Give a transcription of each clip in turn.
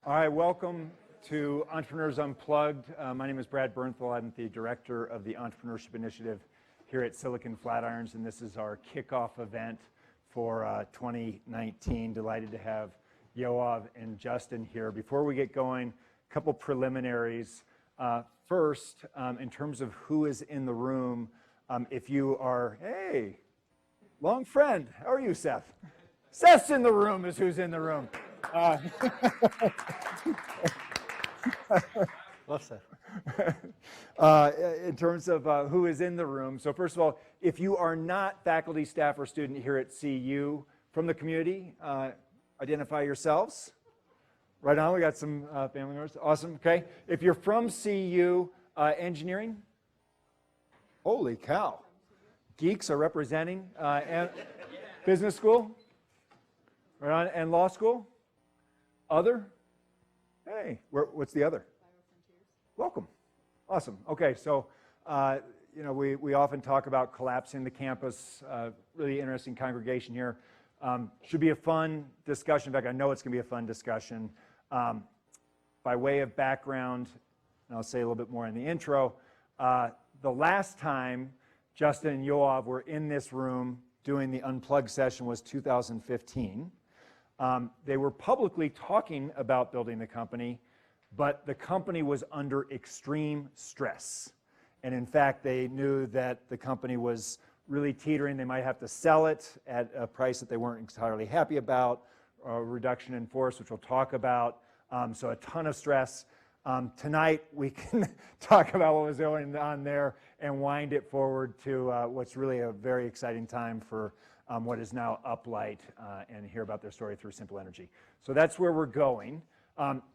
All right, welcome to Entrepreneurs Unplugged. My name is Brad Bernthal. I'm the director of the Entrepreneurship Initiative here at Silicon Flatirons, and this is our kickoff event for 2019. Delighted to have Yoav and Justin here. Before we get going, a couple preliminaries. First, in terms of who is in the room, if you are, hey, long friend, how are you, Sept? Sept's in the room is who's in the room. Love Sept. In terms of who is in the room, so first of all, if you are not faculty, staff, or student here at CU from the community, identify yourselves. Right on, we got some family members. Awesome, okay. If you're from CU engineering, holy cow. Geeks are representing and business school, right on, and law school. Other? Hey, what's the other? Welcome. Awesome. Okay, so we often talk about collapsing the campus. Really interesting congregation here. Should be a fun discussion. In fact, I know it's going to be a fun discussion. By way of background, and I'll say a little bit more in the intro, the last time Justin and Yoav were in this room doing the Unplugged session was 2015. They were publicly talking about building the company, but the company was under extreme stress. And in fact, they knew that the company was really teetering. They might have to sell it at a price that they weren't entirely happy about, a reduction in force, which we'll talk about. So a ton of stress. Tonight, we can talk about what was going on there and wind it forward to what's really a very exciting time for what is now Uplight, and hear about their story through Simple Energy. So that's where we're going.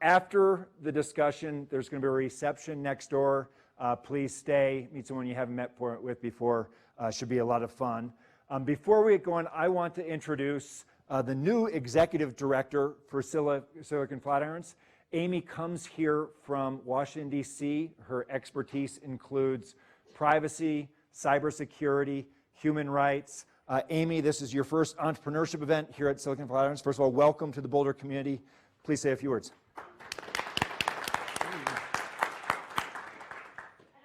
After the discussion, there's going to be a reception next door. Please stay, meet someone you haven't met with before. Should be a lot of fun. Before we get going, I want to introduce the new executive director for Silicon Flatirons. Amy comes here from Washington, D.C. Her expertise includes privacy, cybersecurity, human rights. Amy, this is your first entrepreneurship event here at Silicon Flatirons. First of all, welcome to the Boulder community. Please say a few words. And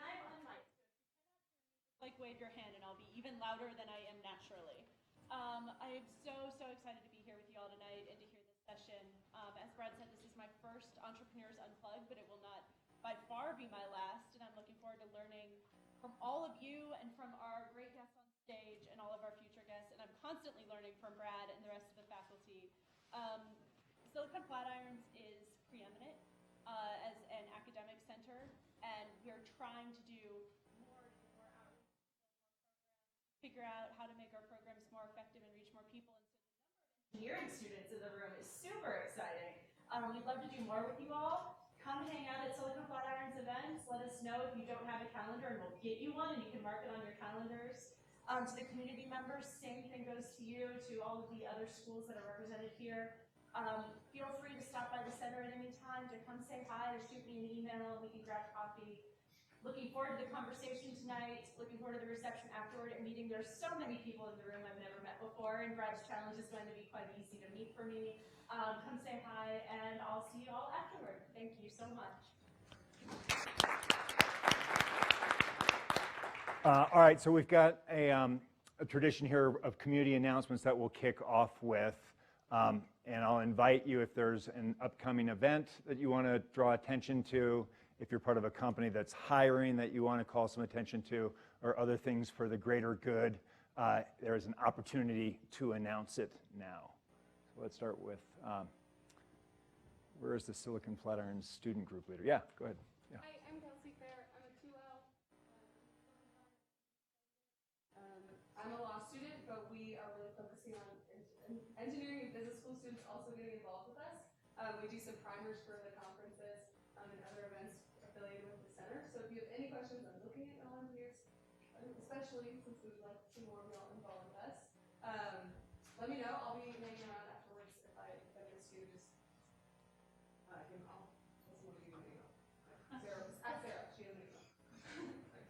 I'm unmiked. Like wave your hand and I'll be even louder than I am naturally. I am so excited to be here with you all tonight and to hear this session. As Brad said, this is my first Entrepreneurs Unplugged, but it will not by far be my last. And I'm looking forward to learning from all of you and from our great guests on stage and all of our future guests. And I'm constantly learning from Brad and the rest of the faculty. Silicon Flatirons is preeminent as an academic center, and we're trying to do more outreach, figure out how to make our programs more effective and reach more people. And so the number of engineering students in the room is super exciting. We'd love to do more with you all. Come hang out at Silicon Flatirons events. Let us know if you don't have a calendar, and we'll get you one, and you can mark it on your calendars. To the community members, same thing goes to you, to all of the other schools that are represented here. Feel free to stop by the center at any time to come say hi or shoot me an email. We can grab coffee. Looking forward to the conversation tonight. Looking forward to the reception afterward and meeting. There's so many people in the room I've never met before, and Brad's challenge is going to be quite easy to meet for me. Come say hi, and I'll see you all afterward. Thank you so much. All right, so we've got a tradition here of community announcements that we'll kick off with. And I'll invite you, if there's an upcoming event that you want to draw attention to, if you're part of a company that's hiring that you want to call some attention to, or other things for the greater good, there is an opportunity to announce it now. So let's start with, where is the Silicon Flatirons student group leader? Yeah, go ahead. Yeah. Hi, I'm Kelsey Fair. I'm a 2L. I'm a law student, but we are really focusing on engineering and business school students also getting involved with us. We do some primers for the conferences and other events affiliated with the center. So if you have any questions, I'm looking at volunteers, especially since we would like to see more of y'all involved with us. Let me know. I'll be hanging around afterwards if I miss you. Just I'll listen to you email. Sarah, ask Sarah. She has an email.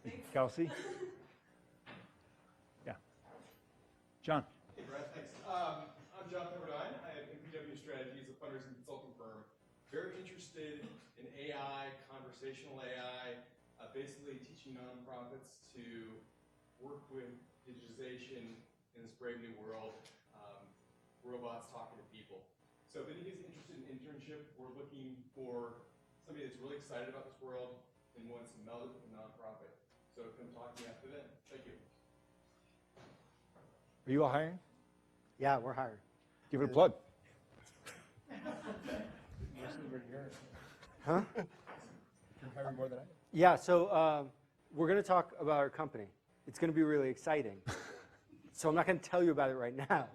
Thanks. Kelsey? Yeah. John. Hey, Brad, thanks. I'm Jonathan Rodine. I have MPW Strategies, a fundraising consulting firm. very interested in AI, conversational AI, basically teaching nonprofits to work with digitization in this brave new world, robots talking to people. So if anybody's interested in internship, we're looking for somebody that's really excited about this world and wants to meld it with a nonprofit. So come talk to me after then. Thank you. Are you all hiring? Yeah, we're hired. Give it a plug. Huh? You're hiring more than I am. Yeah, so we're going to talk about our company. It's going to be really exciting. So I'm not going to tell you about it right now,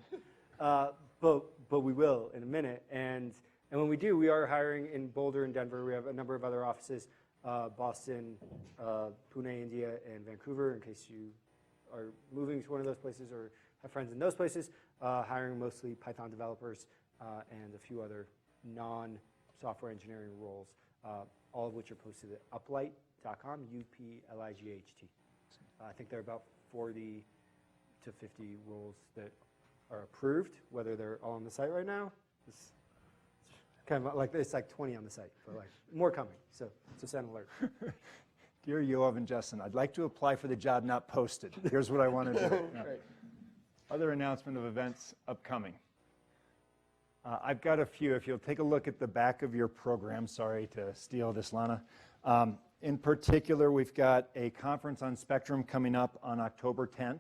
but we will in a minute. And when we do, we are hiring in Boulder and Denver. We have a number of other offices, Boston, Pune, India, and Vancouver, in case you are moving to one of those places or have friends in those places, hiring mostly Python developers and a few other non-software engineering roles, all of which are posted at uplight.com, U-P-L-I-G-H-T. I think there are about 40 to 50 roles that are approved. Whether they're all on the site right now, it's kind of like it's like 20 on the site, but like more coming. So send alert. Dear Yoav and Justin, I'd like to apply for the job not posted. Here's what I want to do. Yeah. Right. Other announcement of events upcoming. I've got a few. If you'll take a look at the back of your program, sorry to steal this, Lana. In particular, we've got a conference on Spectrum coming up on October 10th.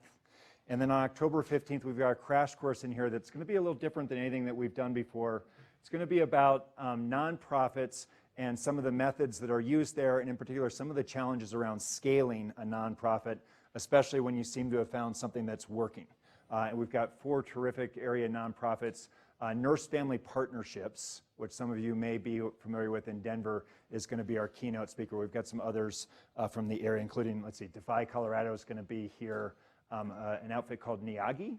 And then on October 15th, we've got a crash course in here that's going to be a little different than anything that we've done before. It's going to be about nonprofits and some of the methods that are used there, and in particular, some of the challenges around scaling a nonprofit, especially when you seem to have found something that's working. And we've got 4 terrific area nonprofits. Nurse Family Partnerships, which some of you may be familiar with in Denver, is going to be our keynote speaker. We've got some others from the area, including, let's see, Defy Colorado is going to be here. An outfit called Niagi.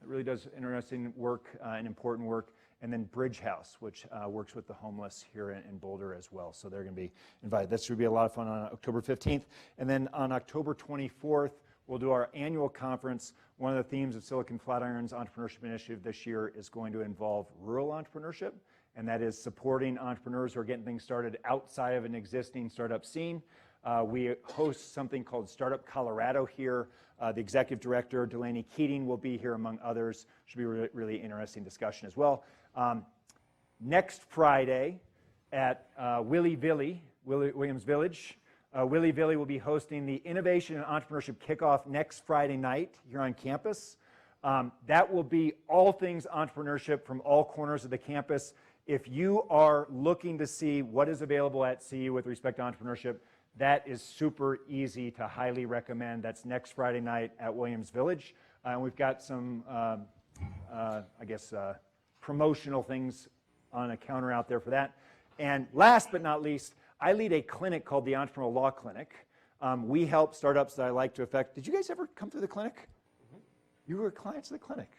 It really does interesting work and important work. And then Bridge House, which works with the homeless here in Boulder as well. So they're going to be invited. That should be a lot of fun on October 15th. And then on October 24th, we'll do our annual conference. One of the themes of Silicon Flatiron's Entrepreneurship Initiative this year is going to involve rural entrepreneurship, and that is supporting entrepreneurs who are getting things started outside of an existing startup scene. We host something called Startup Colorado here. The executive director, Delaney Keating, will be here among others. Should be a really interesting discussion as well. Next Friday at Williams Village, Willie Villy will be hosting the Innovation and Entrepreneurship Kickoff next Friday night here on campus. That will be all things entrepreneurship from all corners of the campus. If you are looking to see what is available at CU with respect to entrepreneurship, that is super easy to highly recommend. That's next Friday night at Williams Village. And we've got some, promotional things on a counter out there for that. And last but not least, I lead a clinic called the Entrepreneurial Law Clinic. We help startups that I like to affect. Did you guys ever come through the clinic? Mm-hmm. You were clients of the clinic.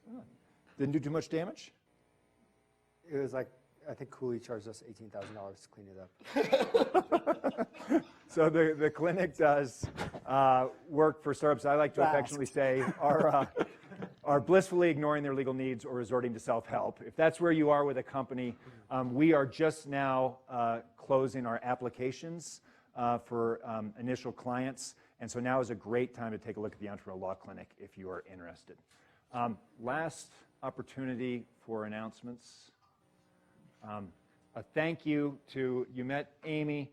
Mm-hmm. Didn't do too much damage? It was like, I think Cooley charged us $18,000 to clean it up. So the clinic does work for startups I like to affectionately say are blissfully ignoring their legal needs or resorting to self-help. If that's where you are with a company, we are just now closing our applications for initial clients. And so now is a great time to take a look at the Entrepreneurial Law Clinic if you are interested. Last opportunity for announcements. A thank you to, you met Amy,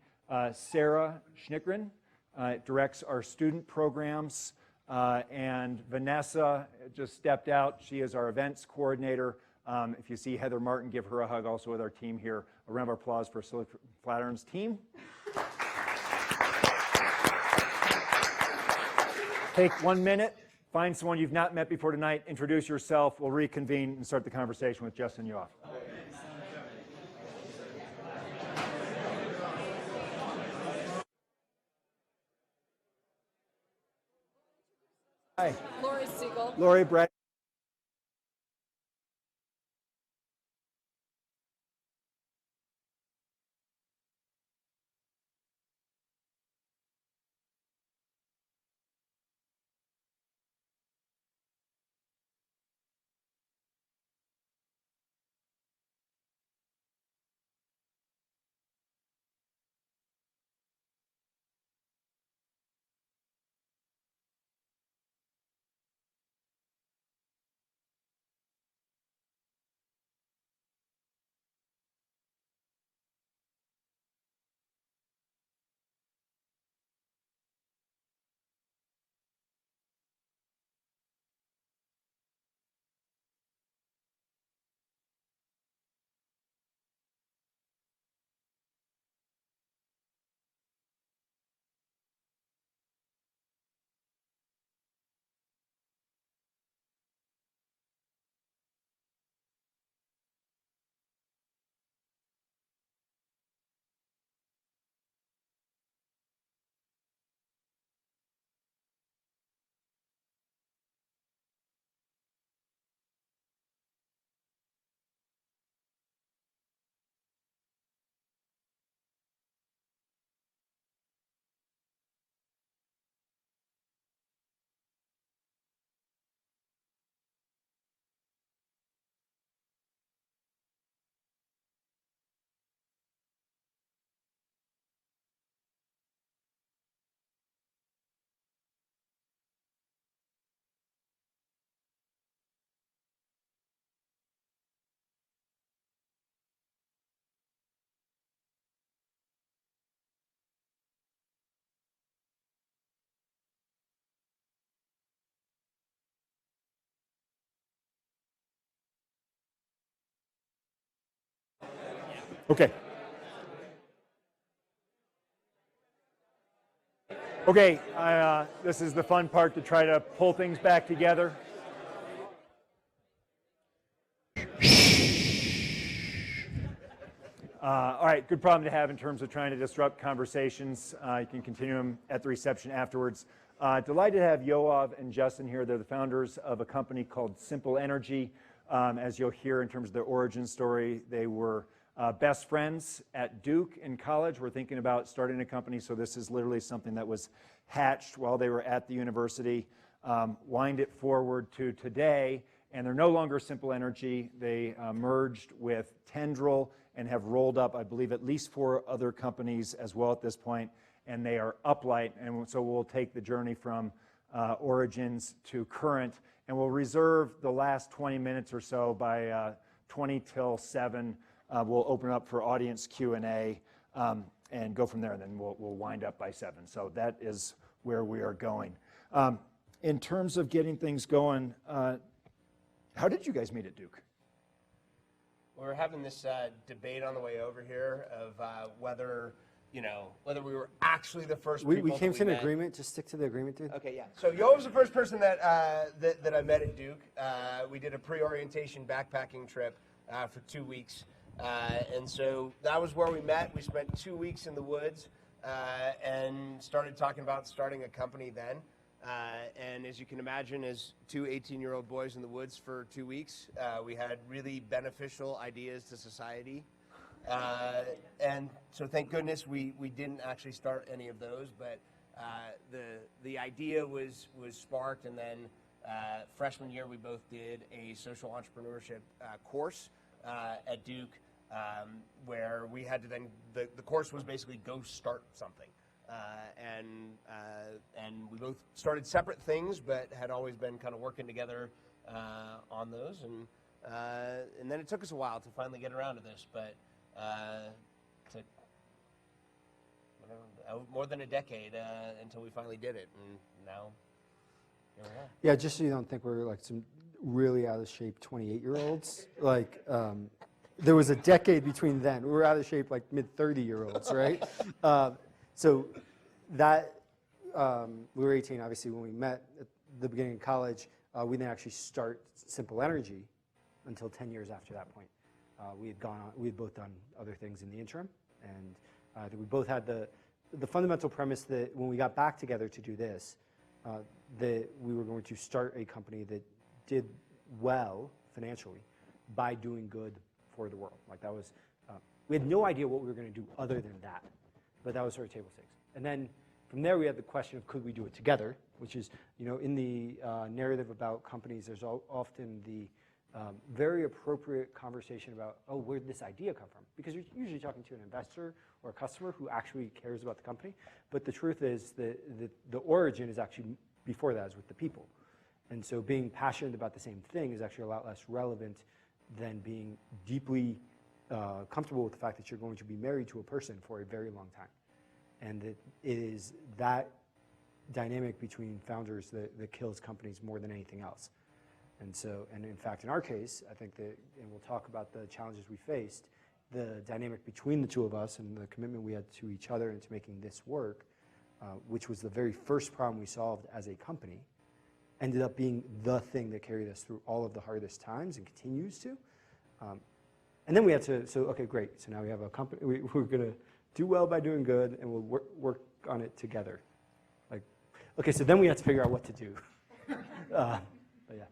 Sarah Schnickren, directs our student programs, and Vanessa just stepped out. She is our events coordinator. If you see Heather Martin, give her a hug also with our team here. A round of applause for Silicon Flatiron's team. Take 1 minute, find someone you've not met before tonight, introduce yourself, we'll reconvene and start the conversation with Justin Yoav. Hi. Lori Segall. Lori, Brett. Okay. Okay, this is the fun part to try to pull things back together. All right, good problem to have in terms of trying to disrupt conversations. You can continue them at the reception afterwards. Delighted to have Yoav and Justin here. They're the founders of a company called Simple Energy. As you'll hear in terms of their origin story, they were best friends at Duke in college. We're thinking about starting a company, so this is literally something that was hatched while they were at the university. Wind it forward to today, and they're no longer Simple Energy. They merged with Tendril and have rolled up, I believe, at least 4 other companies as well at this point, and they are Uplight. And so we'll take the journey from origins to current, and we'll reserve the last 20 minutes or so by 20 till 7. We'll open up for audience Q&A and go from there, and then we'll wind up by 7. So that is where we are going. In terms of getting things going, how did you guys meet at Duke? We were having this debate on the way over here of whether we were actually the first people. We came to an met. agreement. Just stick to the agreement, dude. Okay, yeah. So Yoav was the first person that I met at Duke. We did a pre-orientation backpacking trip for 2 weeks. And so that was where we met. We spent 2 weeks in the woods and started talking about starting a company then. And as you can imagine, as 2 18-year-old boys in the woods for 2 weeks, we had really beneficial ideas to society. And so thank goodness we didn't actually start any of those, but the idea was sparked. And then freshman year, we both did a social entrepreneurship course at Duke, where we had to then, the course was basically go start something. And we both started separate things, but had always been kind of working together on those. And then it took us a while to finally get around to this, but took more than a decade until we finally did it. And now, here we are. Yeah, just so you don't think we're like some really out of shape 28-year-olds. Like, there was a decade between then. We were out of shape like mid-30-year-olds, right? So that, we were 18, obviously, when we met at the beginning of college. We didn't actually start Simple Energy until 10 years after that point. We had both done other things in the interim, and I think we both had the fundamental premise that when we got back together to do this, that we were going to start a company that did well financially by doing good for the world. Like that was, we had no idea what we were going to do other than that, but that was sort of table stakes. And then from there we had the question of could we do it together, which is, in the narrative about companies, there's often the very appropriate conversation about, oh, where did this idea come from? Because you're usually talking to an investor or a customer who actually cares about the company. But the truth is that the origin is actually before that, is with the people. And so being passionate about the same thing is actually a lot less relevant than being deeply comfortable with the fact that you're going to be married to a person for a very long time. And that it is that dynamic between founders that kills companies more than anything else. And so, and in fact, in our case, I think that, and we'll talk about the challenges we faced, the dynamic between the two of us and the commitment we had to each other and to making this work, which was the very first problem we solved as a company, ended up being the thing that carried us through all of the hardest times and continues to. And then we had to, so okay, great. So now we have a company, we're going to do well by doing good, and we'll work on it together. Like, okay, so then we had to figure out what to do. But yeah.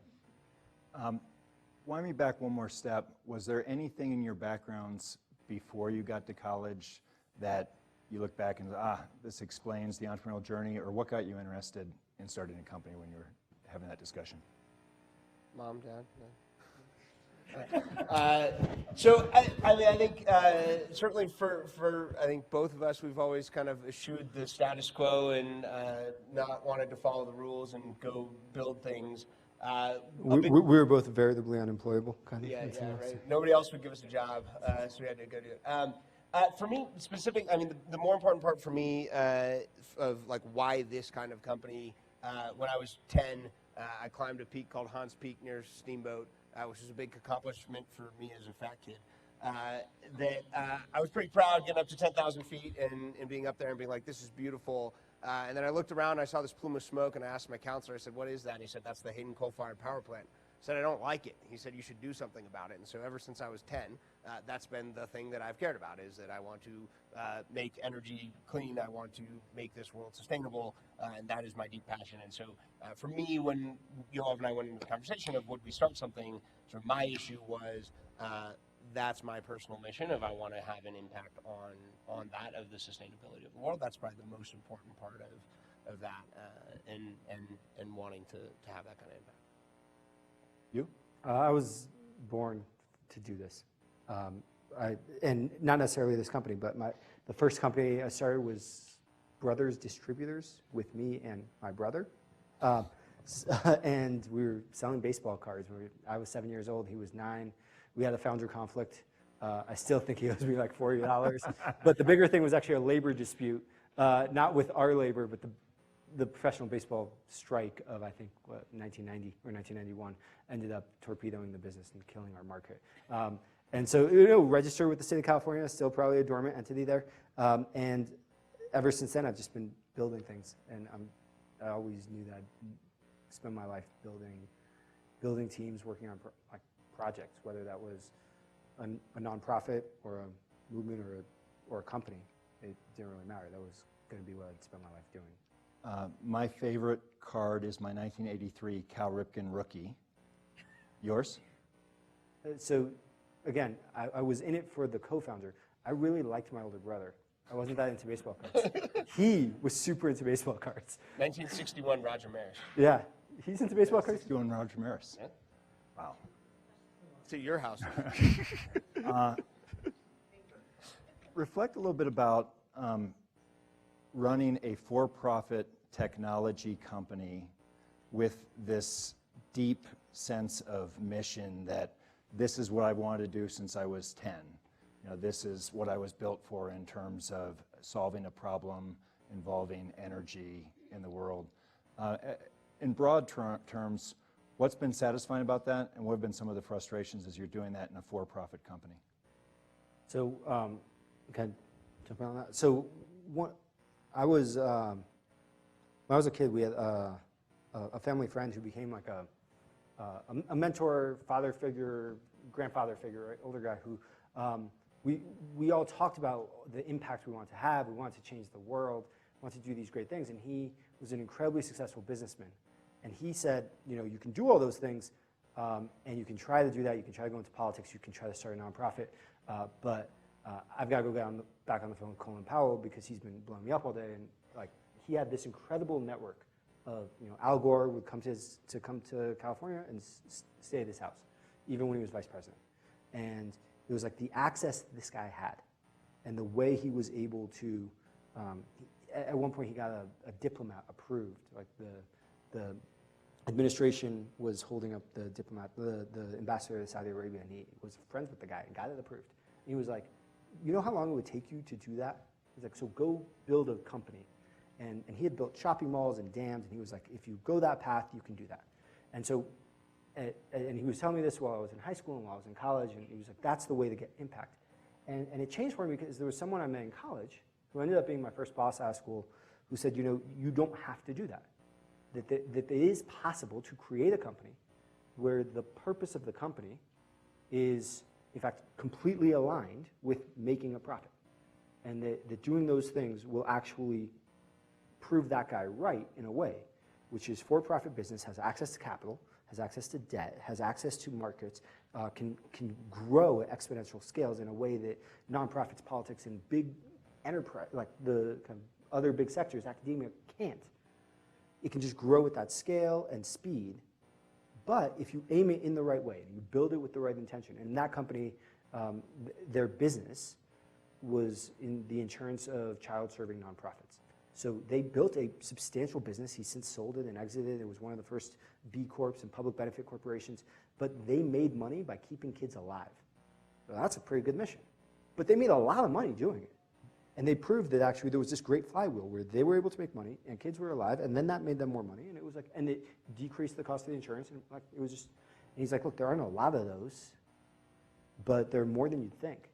Wind me back one more step. Was there anything in your backgrounds before you got to college that you look back and this explains the entrepreneurial journey, or what got you interested in starting a company when you were having that discussion? Mom, Dad? No. So I mean, I think certainly for I think both of us, we've always kind of eschewed the status quo and not wanted to follow the rules and go build things. We were both veritably unemployable, kind of. Yeah, right. Nobody else would give us a job, so we had to go do it. For me, I mean, the more important part for me of like why this kind of company, when I was 10, I climbed a peak called Hans Peak near Steamboat, which was a big accomplishment for me as a fat kid. that I was pretty proud getting up to 10,000 feet and being up there and being like, this is beautiful. And then I looked around, and I saw this plume of smoke, and I asked my counselor, I said, what is that? And he said, that's the Hayden coal-fired power plant. I said, I don't like it. He said, you should do something about it. And so ever since I was 10, that's been the thing that I've cared about, is that I want to make energy clean. I want to make this world sustainable, and that is my deep passion. And so for me, when Yoav and I went into the conversation of would we start something, sort of my issue was that's my personal mission of I want to have an impact on that of the sustainability of the world. That's probably the most important part of that and wanting to have that kind of impact. You? I was born to do this. And not necessarily this company, but the first company I started was Brothers Distributors with me and my brother. And we were selling baseball cards. I was 7 years old, he was 9. We had a founder conflict. I still think he owes me like $40. But the bigger thing was actually a labor dispute, not with our labor, but the professional baseball strike of, I think, 1990 or 1991 ended up torpedoing the business and killing our market. And so, registered with the state of California, still probably a dormant entity there. And ever since then, I've just been building things. And I always knew that I'd spend my life building teams, working on projects, whether that was a nonprofit or a movement or a company. It didn't really matter. That was going to be what I'd spend my life doing. My favorite card is my 1983 Cal Ripken rookie. Yours? So, again, I was in it for the co-founder. I really liked my older brother. I wasn't that into baseball cards. He was super into baseball cards. 1961 Roger Maris. Yeah, he's into baseball cards? Doing Roger Maris. Yeah. Wow. To your house. Reflect a little bit about running a for-profit technology company with this deep sense of mission that this is what I wanted to do since I was 10. This is what I was built for in terms of solving a problem involving energy in the world. In broad terms, what's been satisfying about that, and what have been some of the frustrations as you're doing that in a for-profit company? So, can I jump in on that? So, when I was a kid, we had a family friend who became like a mentor, father figure, grandfather figure, right? Older guy who we all talked about the impact we wanted to have. We wanted to change the world, wanted to do these great things, and he was an incredibly successful businessman. And he said, you can do all those things, and you can try to do that. You can try to go into politics. You can try to start a nonprofit, but I've got to go back on the phone with Colin Powell because he's been blowing me up all day. And he had this incredible network of, Al Gore would come to California and stay at his house, even when he was vice president. And it was like the access this guy had, and the way he was able to. At one point, he got a diplomat approved. Like the administration was holding up the ambassador to Saudi Arabia, and he was friends with the guy and got it approved. And he was like, you know how long it would take you to do that? He's like, so go build a company. And he had built shopping malls and dams, and he was like, if you go that path, you can do that. And so, and he was telling me this while I was in high school and while I was in college, and he was like, that's the way to get impact. And it changed for me because there was someone I met in college who ended up being my first boss out of school who said, you don't have to do that. That it is possible to create a company where the purpose of the company is, in fact, completely aligned with making a profit. And that doing those things will actually prove that guy right in a way, which is for-profit business, has access to capital, has access to debt, has access to markets, can grow at exponential scales in a way that nonprofits, politics, and big enterprise, like the kind of other big sectors, academia, can't. It can just grow at that scale and speed. But if you aim it in the right way, and you build it with the right intention, and that company, their business was in the insurance of child-serving nonprofits. So they built a substantial business. He since sold it and exited. It was one of the first B Corps and public benefit corporations. But they made money by keeping kids alive. So that's a pretty good mission. But they made a lot of money doing it. And they proved that actually there was this great flywheel where they were able to make money and kids were alive, and then that made them more money. And it was like, and it decreased the cost of the insurance. And like, it was just, and he's like, look, there aren't a lot of those, but they're more than you'd think.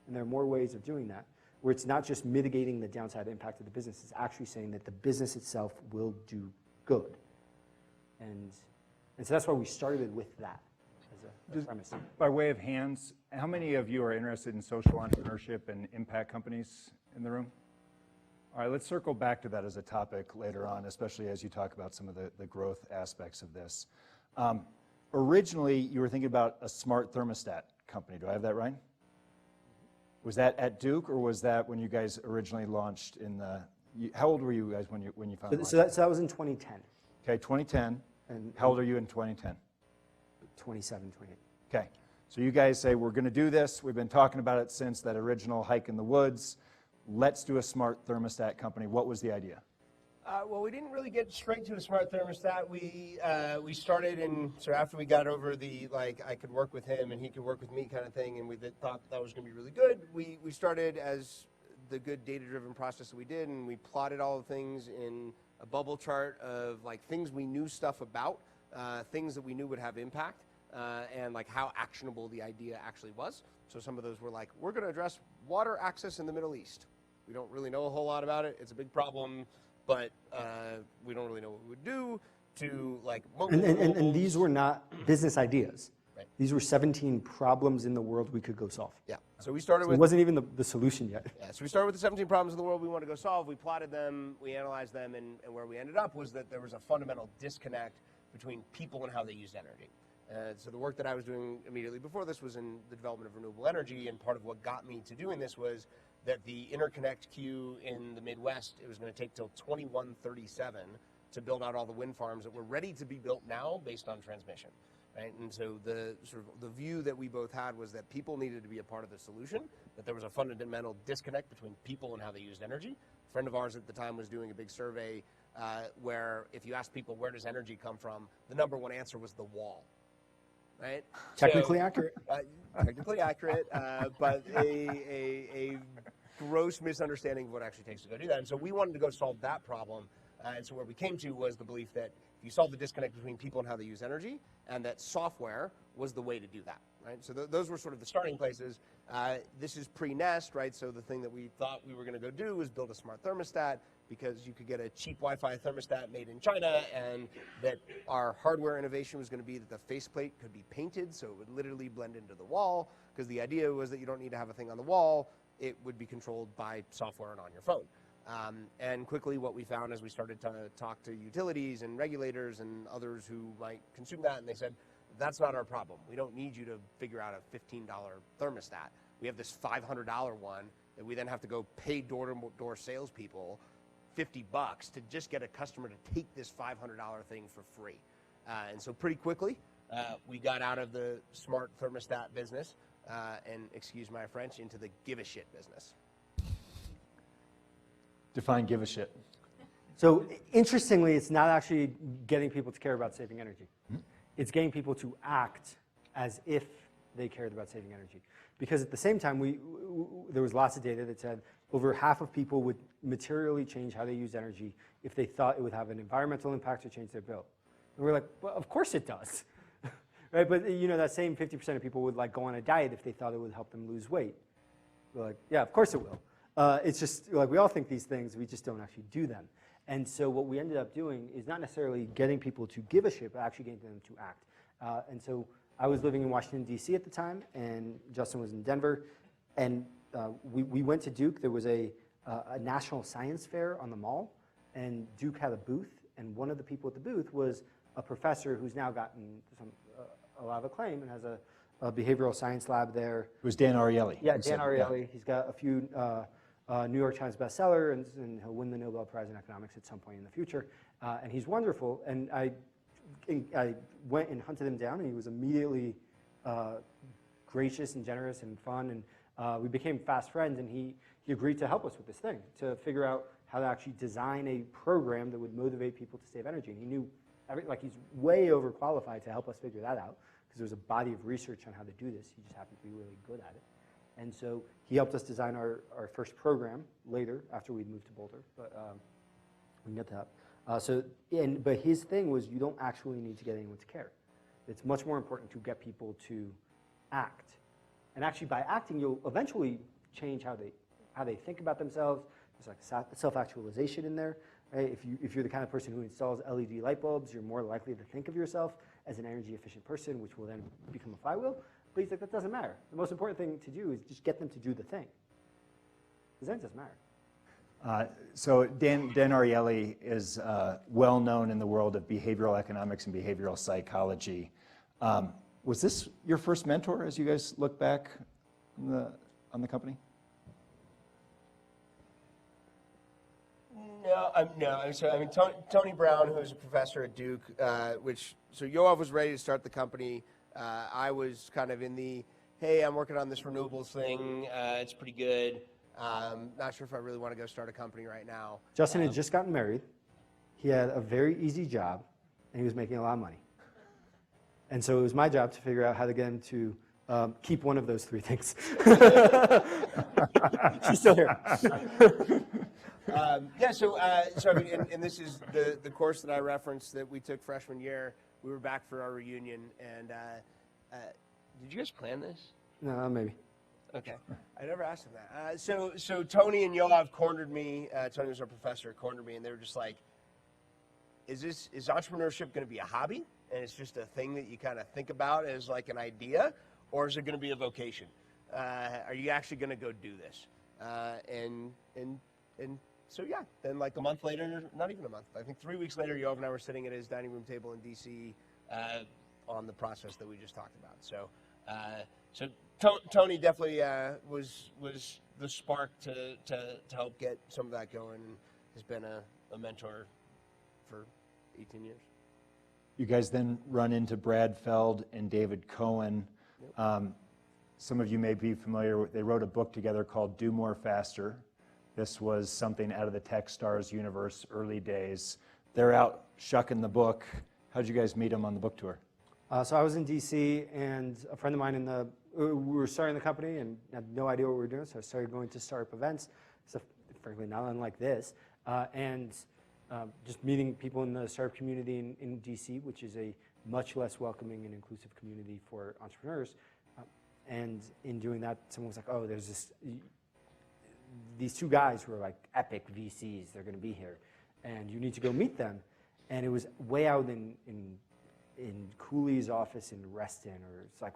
And there are more ways of doing that, where it's not just mitigating the downside impact of the business, it's actually saying that the business itself will do good. And so that's why we started with that as a premise. By way of hands, how many of you are interested in social entrepreneurship and impact companies in the room? All right, let's circle back to that as a topic later on, especially as you talk about some of the growth aspects of this. Originally, you were thinking about a smart thermostat company. Do I have that right? Was that at Duke, or was that when you guys originally launched in the? How old were you guys when you found? So that was in 2010. Okay, 2010. And how old are you in 2010? 27, 28. Okay, so you guys say we're going to do this. We've been talking about it since that original hike in the woods. Let's do a smart thermostat company. What was the idea? Well, we didn't really get straight to a smart thermostat. We started, and so after we got over the, like, I could work with him and he could work with me kind of thing, and we thought that was going to be really good, we started as the good data-driven process that we did, and we plotted all the things in a bubble chart of, like, things we knew stuff about, things that we knew would have impact, and, like, how actionable the idea actually was. So some of those were like, we're going to address water access in the Middle East. We don't really know a whole lot about it. It's a big problem. But we don't really know what we would do to, like, and these were not business ideas. Right. These were 17 problems in the world we could go solve. Yeah. So we started So with. it wasn't even the solution yet. Yeah. So we started with the 17 problems in the world we wanted to go solve. We plotted them. We analyzed them, and where we ended up was that there was a fundamental disconnect between people and how they used energy. So the work that I was doing immediately before this was in the development of renewable energy, and part of what got me to doing this was that the interconnect queue in the Midwest, it was going to take till 2137 to build out all the wind farms that were ready to be built now based on transmission, right? And so the view that we both had was that people needed to be a part of the solution, that there was a fundamental disconnect between people and how they used energy. A friend of ours at the time was doing a big survey where if you asked people where does energy come from, the number one answer was the wall. Right? Technically accurate? Technically accurate, but a gross misunderstanding of what it actually takes to go do that. And so we wanted to go solve that problem. And so where we came to was the belief that if you solve the disconnect between people and how they use energy, and that software was the way to do that. Right? So those were sort of the starting places. This is pre-Nest, right? So the thing that we thought we were going to go do was build a smart thermostat, because you could get a cheap Wi-Fi thermostat made in China, and that our hardware innovation was going to be that the faceplate could be painted, so it would literally blend into the wall, because the idea was that you don't need to have a thing on the wall. It would be controlled by software and on your phone. And quickly what we found as we started to talk to utilities and regulators and others who might consume that, and they said, that's not our problem. We don't need you to figure out a $15 thermostat. We have this $500 one that we then have to go pay door-to-door salespeople $50 to just get a customer to take this $500 thing for free. And so pretty quickly, we got out of the smart thermostat business and, excuse my French, into the give a shit business. Define give a shit. So interestingly, it's not actually getting people to care about saving energy. It's getting people to act as if they cared about saving energy. Because at the same time, there was lots of data that said over half of people would materially change how they use energy if they thought it would have an environmental impact or change their bill. And we're like, well, of course it does. Right? But you know, that same 50% of people would, like, go on a diet if they thought it would help them lose weight. We're like, yeah, of course it will. It's just, like, we all think these things, we just don't actually do them. And so what we ended up doing is not necessarily getting people to give a shit, but actually getting them to act. And so I was living in Washington, D.C. at the time, and Justin was in Denver. And we went to Duke. There was a national science fair on the mall, and Duke had a booth. And one of the people at the booth was a professor who's now gotten a lot of acclaim and has a behavioral science lab there. It was Dan Ariely. Yeah, Dan Ariely. Yeah. He's got a few New York Times bestseller, and he'll win the Nobel Prize in economics at some point in the future. And he's wonderful. And I went and hunted him down, and he was immediately gracious and generous and fun. And we became fast friends, and he agreed to help us with this thing, to figure out how to actually design a program that would motivate people to save energy. And he knew, he's way overqualified to help us figure that out, because there was a body of research on how to do this. He just happened to be really good at it. And so he helped us design our first program later, after we'd moved to Boulder. But we can get to that. But his thing was, you don't actually need to get anyone to care. It's much more important to get people to act. And actually, by acting, you'll eventually change how they think about themselves. There's like self-actualization in there. Right? If you're the kind of person who installs LED light bulbs, you're more likely to think of yourself as an energy-efficient person, which will then become a flywheel. But he's like, that doesn't matter. The most important thing to do is just get them to do the thing. Because then it doesn't matter. So Dan Ariely is well known in the world of behavioral economics and behavioral psychology. Was this your first mentor as you guys look back on the company? No. So I mean, Tony Brown, who's a professor at Duke, so Yoav was ready to start the company. I was kind of in the, hey, I'm working on this renewables thing. It's pretty good. Not sure if I really want to go start a company right now. Justin had just gotten married. He had a very easy job, and he was making a lot of money. And so it was my job to figure out how to get him to keep one of those three things. She's still here. So I mean, and this is the course that I referenced that we took freshman year. We were back for our reunion, and did you guys plan this? No, maybe. Okay, I never asked him that. So Tony and Yoav cornered me. Tony was our professor, cornered me, and they were just like, "Is entrepreneurship going to be a hobby, and it's just a thing that you kind of think about as like an idea, or is it going to be a vocation? Are you actually going to go do this?" And so yeah, then like a month later, not even a month, I think 3 weeks later, Yoav and I were sitting at his dining room table in DC on the process that we just talked about. So Tony definitely was the spark to help get some of that going, and has been a mentor for 18 years. You guys then run into Brad Feld and David Cohen. Yep. Some of you may be familiar with, they wrote a book together called Do More Faster. This was something out of the Techstars universe, early days. They're out shucking the book. How'd you guys meet them on the book tour? So I was in DC, and a friend of mine we were starting the company and had no idea what we were doing, so I started going to startup events, stuff frankly not unlike this, and just meeting people in the startup community in DC, which is a much less welcoming and inclusive community for entrepreneurs. And in doing that, someone was like, oh, there's these two guys who are like epic VCs, they're going to be here, and you need to go meet them. And it was way out in Cooley's office in Reston, or it's like,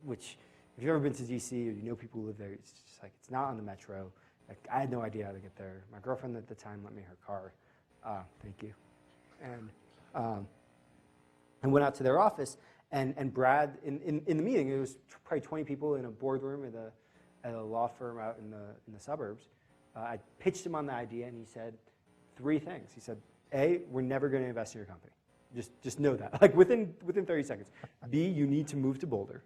which if you've ever been to DC or you know people who live there, it's just like, it's not on the metro. Like, I had no idea how to get there. My girlfriend at the time lent me her car. Thank you. And went out to their office, and Brad, in the meeting, it was probably 20 people in a boardroom at a law firm out in the suburbs. I pitched him on the idea, and he said three things. He said, A, we're never going to invest in your company. Just know that. Like within 30 seconds. B, you need to move to Boulder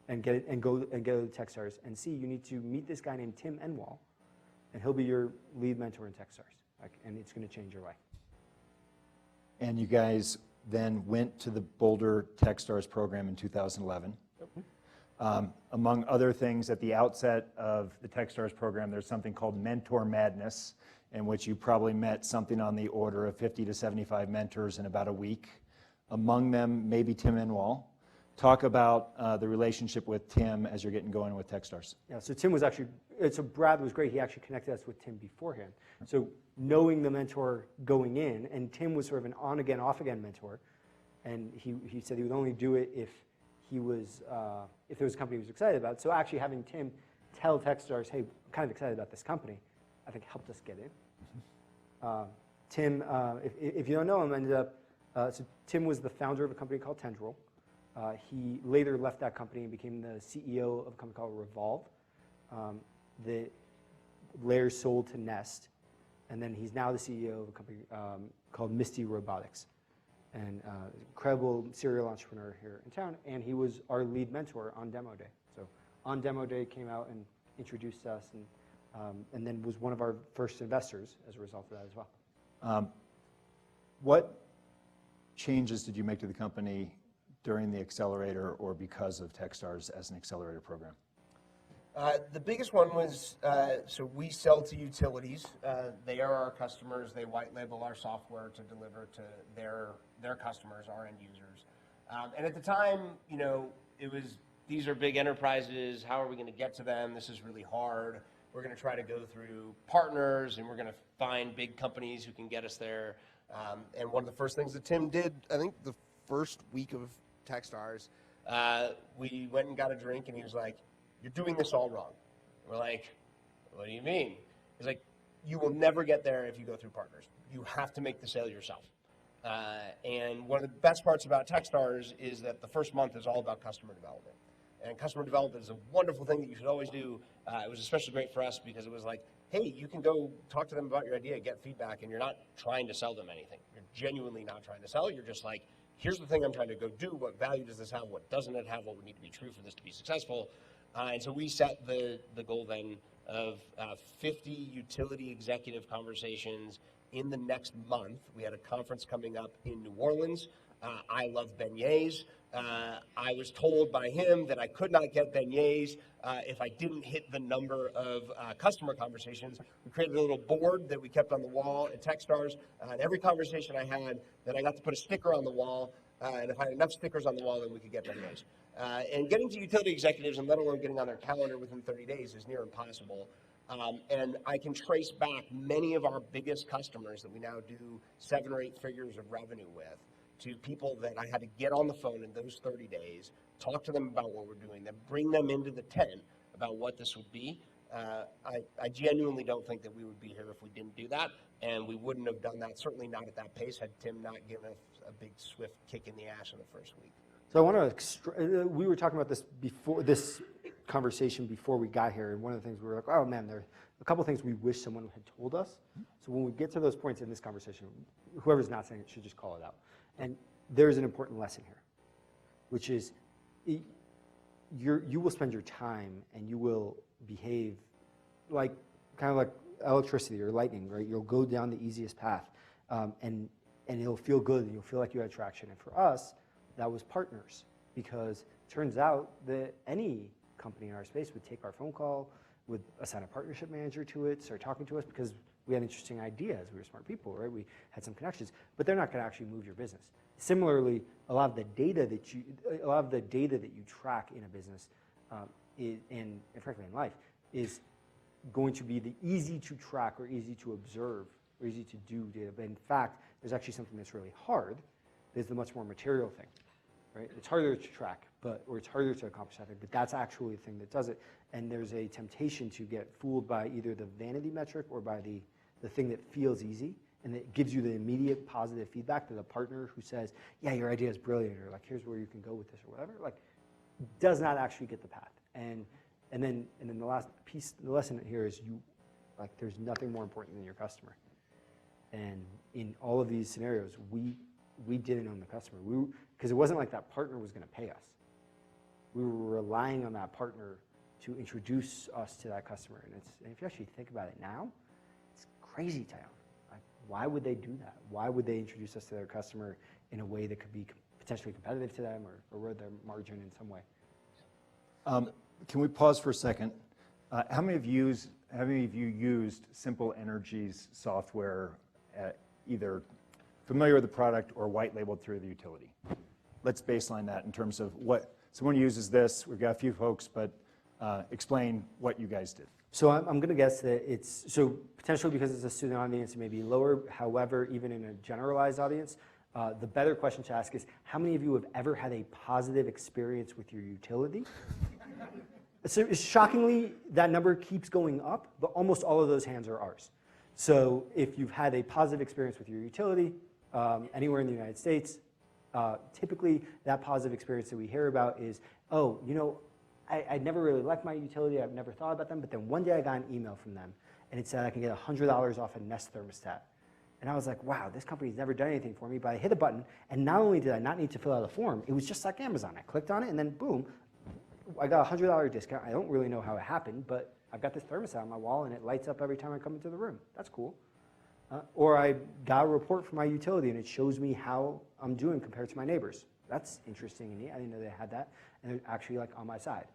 and get it and go to Techstars. And C, you need to meet this guy named Tim Enwall, and he'll be your lead mentor in Techstars. And it's going to change your life. And you guys then went to the Boulder Techstars program in 2011. Among other things, at the outset of the Techstars program, there's something called Mentor Madness, in which you probably met something on the order of 50 to 75 mentors in about a week. Among them, maybe Tim Enwall. Talk about the relationship with Tim as you're getting going with Techstars. Yeah, so Tim was actually, so Brad was great. He actually connected us with Tim beforehand. So knowing the mentor going in, and Tim was sort of an on-again, off-again mentor, and he said he would only do it if he was, if there was a company he was excited about. So actually having Tim tell Techstars, hey, I'm kind of excited about this company, I think helped us get in. Tim, if you don't know him, ended up, so Tim was the founder of a company called Tendril. He later left that company and became the CEO of a company called Revolve. The layer sold to Nest, and then he's now the CEO of a company called Misty Robotics. And incredible serial entrepreneur here in town, and he was our lead mentor on Demo Day. So on Demo Day came out and introduced us, and then was one of our first investors as a result of that as well. What changes did you make to the company during the Accelerator or because of Techstars as an Accelerator program? The biggest one was, so we sell to utilities. They are our customers. They white label our software to deliver to their customers, our end users. And at the time, it was these are big enterprises. How are we going to get to them? This is really hard. We're going to try to go through partners, and we're going to find big companies who can get us there. And one of the first things that Tim did, I think the first week of Techstars, we went and got a drink, and he was like, "You're doing this all wrong." We're like, "What do you mean?" He's like, "You will never get there if you go through partners. You have to make the sale yourself." And one of the best parts about Techstars is that the first month is all about customer development. And customer development is a wonderful thing that you should always do. It was especially great for us because it was like, hey, you can go talk to them about your idea, get feedback, and you're not trying to sell them anything. You're genuinely not trying to sell. You're just like, here's the thing I'm trying to go do. What value does this have? What doesn't it have? What would need to be true for this to be successful? And so we set the goal then of 50 utility executive conversations in the next month. We had a conference coming up in New Orleans. I love beignets. I was told by him that I could not get beignets if I didn't hit the number of customer conversations. We created a little board that we kept on the wall at Techstars. And every conversation I had, then I got to put a sticker on the wall. And if I had enough stickers on the wall, then we could get beignets. And getting to utility executives, and let alone getting on their calendar within 30 days, is near impossible. And I can trace back many of our biggest customers that we now do 7 or 8 figures of revenue with to people that I had to get on the phone in those 30 days, talk to them about what we're doing, then bring them into the tent about what this would be. I genuinely don't think that we would be here if we didn't do that, and we wouldn't have done that, certainly not at that pace, had Tim not given us a big, swift kick in the ass in the first week. So I want to, we were talking about this before, this conversation before we got here, and one of the things we were like, oh man, there are a couple things we wish someone had told us. So when we get to those points in this conversation, whoever's not saying it should just call it out. And there's an important lesson here, which is you will spend your time and you will behave like kind of like electricity or lightning, right? You'll go down the easiest path, and it'll feel good, and you'll feel like you had traction. And for us, that was partners, because it turns out that any company in our space would take our phone call, would assign a partnership manager to it, start talking to us because we had interesting ideas. We were smart people, right? We had some connections, but they're not going to actually move your business. Similarly, a lot of the data that you track in a business, and frankly in life, is going to be the easy to track or easy to observe or easy to do data. But in fact, there's actually something that's really hard. There's the much more material thing, right? It's harder to track, or it's harder to accomplish that thing, but that's actually the thing that does it. And there's a temptation to get fooled by either the vanity metric or by the thing that feels easy, and that gives you the immediate positive feedback to the partner who says, yeah, your idea is brilliant, or like, here's where you can go with this, or whatever. Like, does not actually get the path. And then the last piece, the lesson here is there's nothing more important than your customer. And in all of these scenarios, we didn't own the customer. Because it wasn't like that partner was going to pay us. We were relying on that partner to introduce us to that customer. And if you actually think about it now, it's crazy town. Like, why would they do that? Why would they introduce us to their customer in a way that could be potentially competitive to them or erode their margin in some way? Can we pause for a second? How many of you used Simple Energy's software, either familiar with the product or white labeled through the utility? Let's baseline that in terms of what someone uses this. We've got a few folks, but explain what you guys did. So I'm going to guess that so potentially because it's a student audience, it may be lower. However, even in a generalized audience, the better question to ask is, how many of you have ever had a positive experience with your utility? So shockingly, that number keeps going up, but almost all of those hands are ours. So if you've had a positive experience with your utility anywhere in the United States, typically that positive experience that we hear about is, oh, I never really liked my utility, I've never thought about them, but then one day I got an email from them, and it said I can get $100 off a Nest thermostat. And I was like, wow, this company's never done anything for me, but I hit a button, and not only did I not need to fill out a form, it was just like Amazon. I clicked on it, and then boom, I got a $100 discount. I don't really know how it happened, but I've got this thermostat on my wall, and it lights up every time I come into the room. That's cool. Or I got a report from my utility, and it shows me how I'm doing compared to my neighbors. That's interesting and neat. I didn't know they had that, and they're actually like on my side.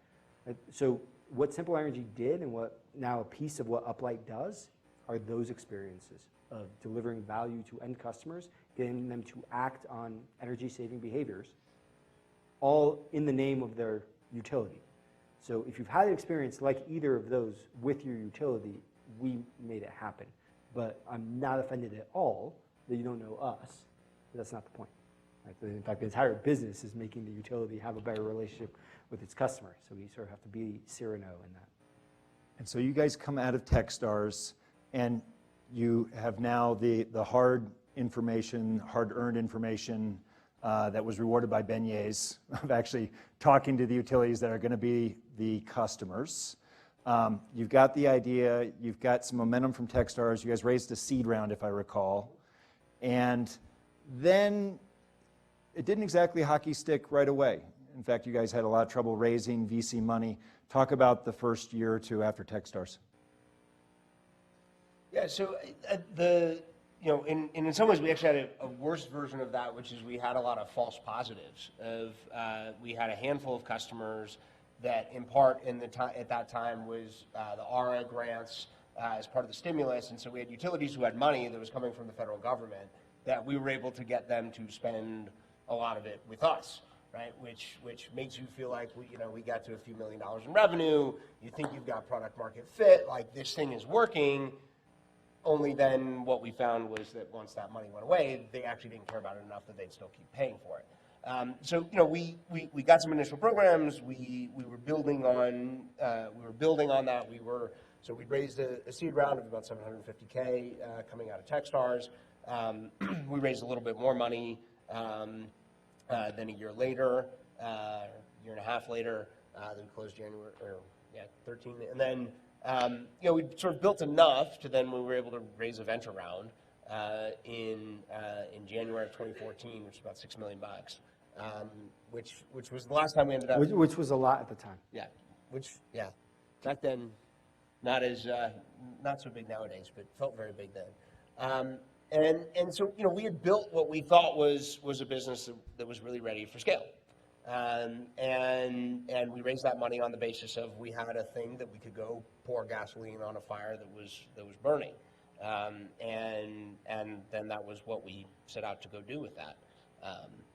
So what Simple Energy did, and what now a piece of what Uplight does, are those experiences of delivering value to end customers, getting them to act on energy-saving behaviors, all in the name of their utility. So if you've had an experience like either of those with your utility, we made it happen. But I'm not offended at all that you don't know us, but that's not the point. Right? In fact, the entire business is making the utility have a better relationship with its customer. So we sort of have to be Cyrano in that. And so you guys come out of Techstars, and you have now the hard information, hard-earned information that was rewarded by beignets of actually talking to the utilities that are going to be the customers. You've got the idea, you've got some momentum from Techstars, you guys raised a seed round, if I recall, and then it didn't exactly hockey stick right away. In fact, you guys had a lot of trouble raising VC money. Talk about the first year or two after Techstars. Yeah, so in some ways we actually had a worse version of that, which is we had a lot of false positives. We had a handful of customers that, in part, at that time was the ARA grants as part of the stimulus, and so we had utilities who had money that was coming from the federal government that we were able to get them to spend a lot of it with us. Right, which makes you feel like we got to a few $1 million in revenue. You think you've got product market fit, like this thing is working. Only then what we found was that once that money went away, they actually didn't care about it enough that they'd still keep paying for it. So we got some initial programs. We were building on that. So we raised a seed round of about $750K coming out of Techstars. We raised a little bit more money. Then a year later, year and a half later, then we closed January, 13. And then, we sort of built enough to then we were able to raise a venture round in January of 2014, which was about $6 million, which was the last time we ended up. Which was a lot at the time. Yeah, back then, not so big nowadays, but felt very big then. And so, we had built what we thought was a business that was really ready for scale. And we raised that money on the basis of we had a thing that we could go pour gasoline on a fire that was burning. And then that was what we set out to go do with that.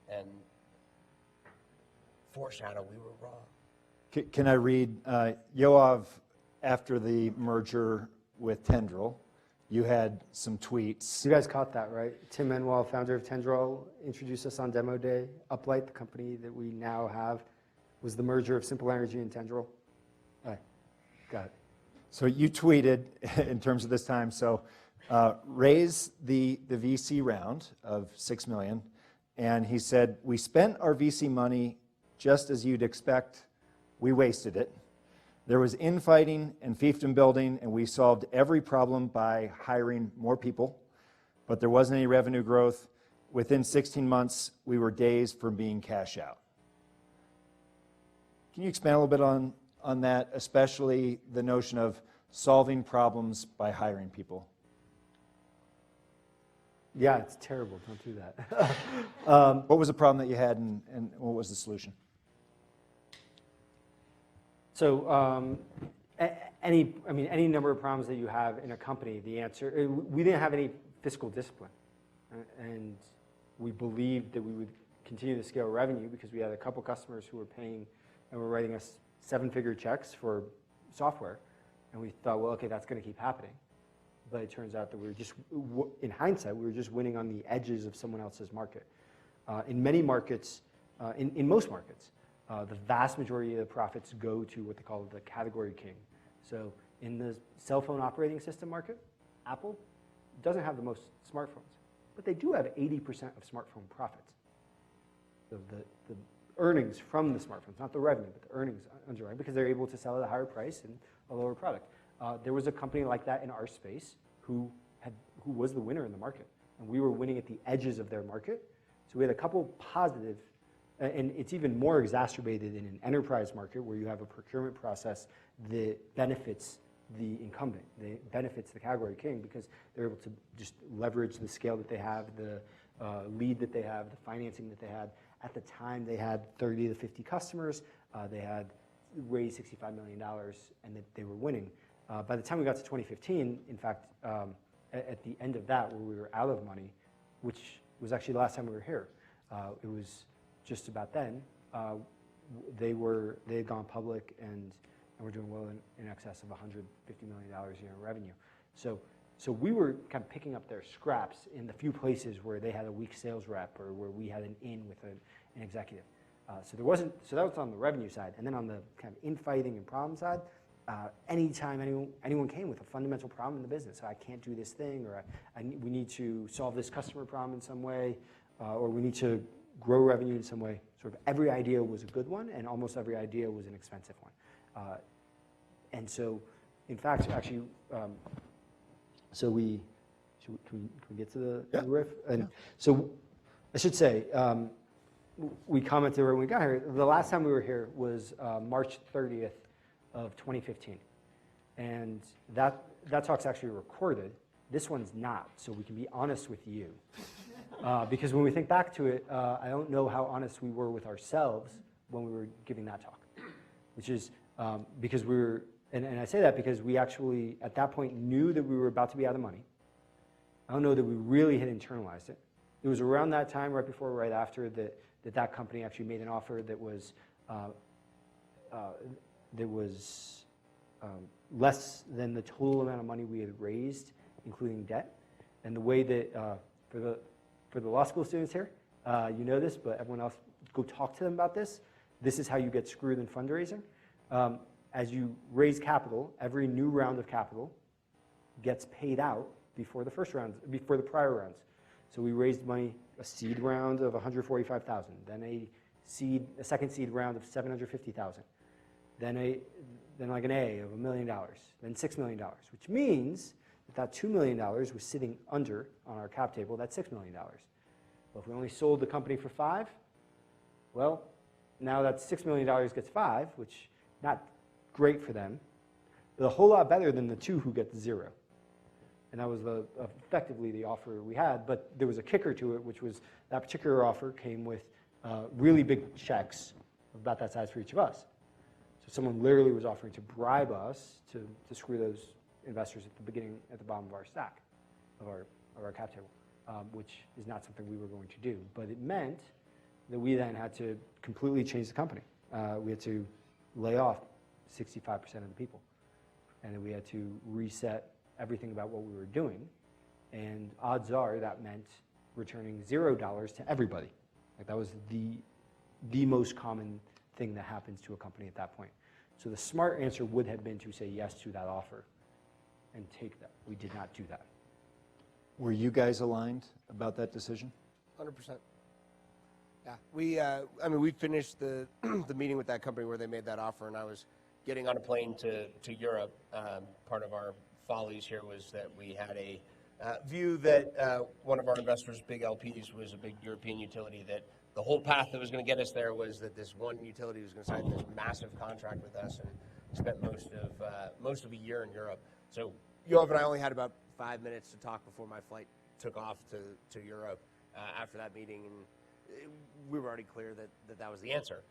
And foreshadow, we were wrong. Can I read Yoav after the merger with Tendril? You had some tweets. You guys caught that, right? Tim Manuel, founder of Tendril, introduced us on demo day. Uplight, the company that we now have, was the merger of Simple Energy and Tendril. All right, got it. So you tweeted in terms of this time, so raise the VC round of $6 million, and he said, we spent our VC money just as you'd expect, we wasted it. There was infighting and fiefdom building, and we solved every problem by hiring more people, but there wasn't any revenue growth. Within 16 months, we were days from being cash out. Can you expand a little bit on that, especially the notion of solving problems by hiring people? Yeah, it's terrible. Don't do that. What was the problem that you had, and what was the solution? So any number of problems that you have in a company, the answer, we didn't have any fiscal discipline. And we believed that we would continue to scale revenue because we had a couple customers who were paying and were writing us 7-figure checks for software. And we thought, well, okay, that's going to keep happening. But it turns out that we were just, in hindsight, we were just winning on the edges of someone else's market. In many markets, in most markets, the vast majority of the profits go to what they call the category king. So in the cell phone operating system market, Apple doesn't have the most smartphones, but they do have 80% of smartphone profits. So the earnings from the smartphones, not the revenue, but the earnings underlying, because they're able to sell at a higher price and a lower product. There was a company like that in our space who was the winner in the market, and we were winning at the edges of their market. So we had a couple positive. And it's even more exacerbated in an enterprise market where you have a procurement process that benefits the incumbent, that benefits the category king because they're able to just leverage the scale that they have, the lead that they have, the financing that they had. At the time, they had 30 to 50 customers. They had raised $65 million, and that they were winning. By the time we got to 2015, in fact, at the end of that, where we were out of money, which was actually the last time we were here, it was just about then, they had gone public and were doing well in excess of $150 million a year in revenue. So we were kind of picking up their scraps in the few places where they had a weak sales rep or where we had an in with an executive. So that was on the revenue side. And then on the kind of infighting and problem side, anytime anyone came with a fundamental problem in the business, so I can't do this thing, or we need to solve this customer problem in some way, or we need to grow revenue in some way, sort of every idea was a good one, and almost every idea was an expensive one. And so, in fact, actually, so can we get to the riff? And so I should say, we commented when we got here, the last time we were here was March 30th of 2015. And that talk's actually recorded. This one's not, so we can be honest with you. Because when we think back to it, I don't know how honest we were with ourselves when we were giving that talk. Which is because we were, and I say that because we actually, at that point, knew that we were about to be out of money. I don't know that we really had internalized it. It was around that time, right before, right after, that company actually made an offer that was less than the total amount of money we had raised, including debt. And the way that, for the law school students here, you know this, but everyone else, go talk to them about this. This is how you get screwed in fundraising. As you raise capital, every new round of capital gets paid out before the first round, before the prior rounds. So we raised money, a seed round of $145,000, then a second seed round of $750,000, then like an A of $1 million, then $6 million, which means that $2 million was sitting under on our cap table, that's $6 million. Well, if we only sold the company for 5, well, now that $6 million gets 5, which not great for them, but a whole lot better than the 2 who get 0. And that was effectively the offer we had, but there was a kicker to it, which was that particular offer came with really big checks about that size for each of us. So someone literally was offering to bribe us to screw those investors at the bottom of our stack, of our cap table, which is not something we were going to do. But it meant that we then had to completely change the company. We had to lay off 65% of the people, and then we had to reset everything about what we were doing, and odds are that meant returning $0 to everybody. Like that was the most common thing that happens to a company at that point. So the smart answer would have been to say yes to that offer and take that. We did not do that. Were you guys aligned about that decision? 100%. Yeah, we finished the meeting with that company where they made that offer, and I was getting on a plane to Europe. Part of our follies here was that we had a view that one of our investors, big LPs, was a big European utility, that the whole path that was going to get us there was that this one utility was going to sign this massive contract with us, and spent most of a year in Europe. So Yoav and I only had about 5 minutes to talk before my flight took off to Europe after that meeting, and we were already clear that was the answer.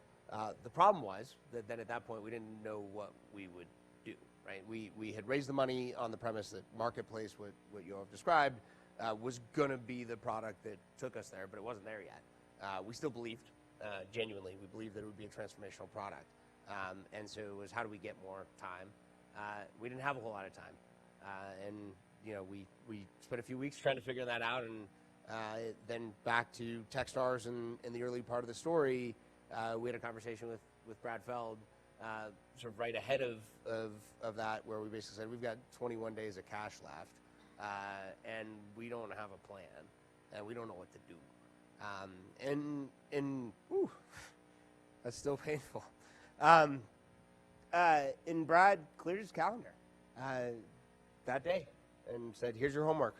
The problem was that then at that point we didn't know what we would do. Right? We had raised the money on the premise that Marketplace, what Yoav described, was going to be the product that took us there, but it wasn't there yet. We still believed, genuinely, we believed that it would be a transformational product. And so it was, how do we get more time? We didn't have a whole lot of time. And we spent a few weeks trying to figure that out, and then back to Techstars in the early part of the story, we had a conversation with Brad Feld, sort of right ahead of that, where we basically said, we've got 21 days of cash left, and we don't have a plan, and we don't know what to do. And that's still painful. And Brad cleared his calendar that day and said, here's your homework.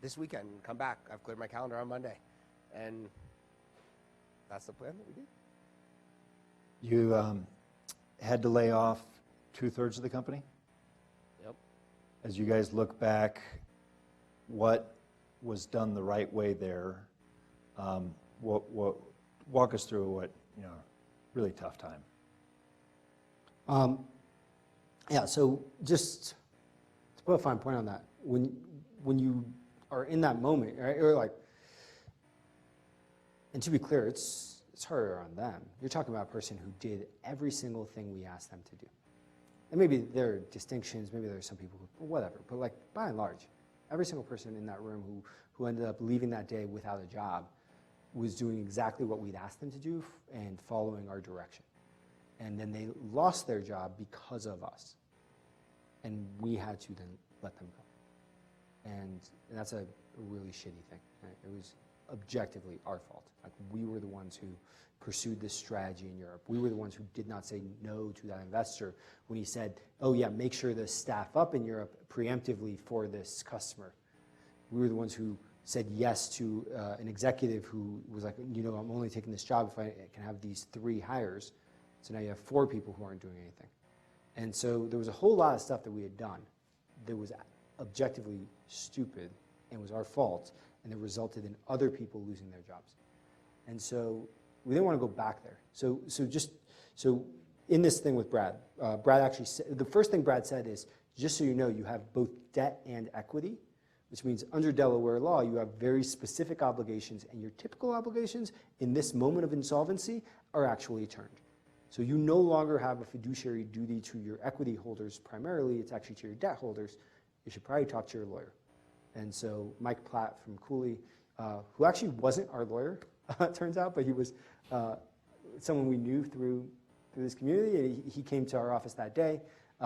This weekend, come back. I've cleared my calendar on Monday. And that's the plan that we did. You had to lay off 2/3 of the company? Yep. As you guys look back, what was done the right way there? Walk us through what, really tough time. Yeah, so just to put a fine point on that, when you are in that moment, right, you're like, and to be clear, it's it's harder on them. You're talking about a person who did every single thing we asked them to do. And maybe there are distinctions, maybe there are some people who, whatever, but like by and large, every single person in that room who ended up leaving that day without a job was doing exactly what we'd asked them to do and following our direction. And then they lost their job because of us. And we had to then let them go. And that's a really shitty thing. Right? It was objectively our fault. Like, we were the ones who pursued this strategy in Europe. We were the ones who did not say no to that investor when he said, oh yeah, make sure to staff up in Europe preemptively for this customer. We were the ones who said yes to an executive who was like, you know, I'm only taking this job if I can have these 3 hires. So now you have 4 people who aren't doing anything. And so there was a whole lot of stuff that we had done that was objectively stupid and was our fault, and it resulted in other people losing their jobs. And so we didn't want to go back there. So in this thing with Brad, Brad actually said, the first thing Brad said is, just so you know, you have both debt and equity, which means under Delaware law, you have very specific obligations, and your typical obligations in this moment of insolvency are actually turned. So you no longer have a fiduciary duty to your equity holders primarily, it's actually to your debt holders. You should probably talk to your lawyer. And so Mike Platt from Cooley, who actually wasn't our lawyer, it turns out, but he was someone we knew through this community, and he came to our office that day.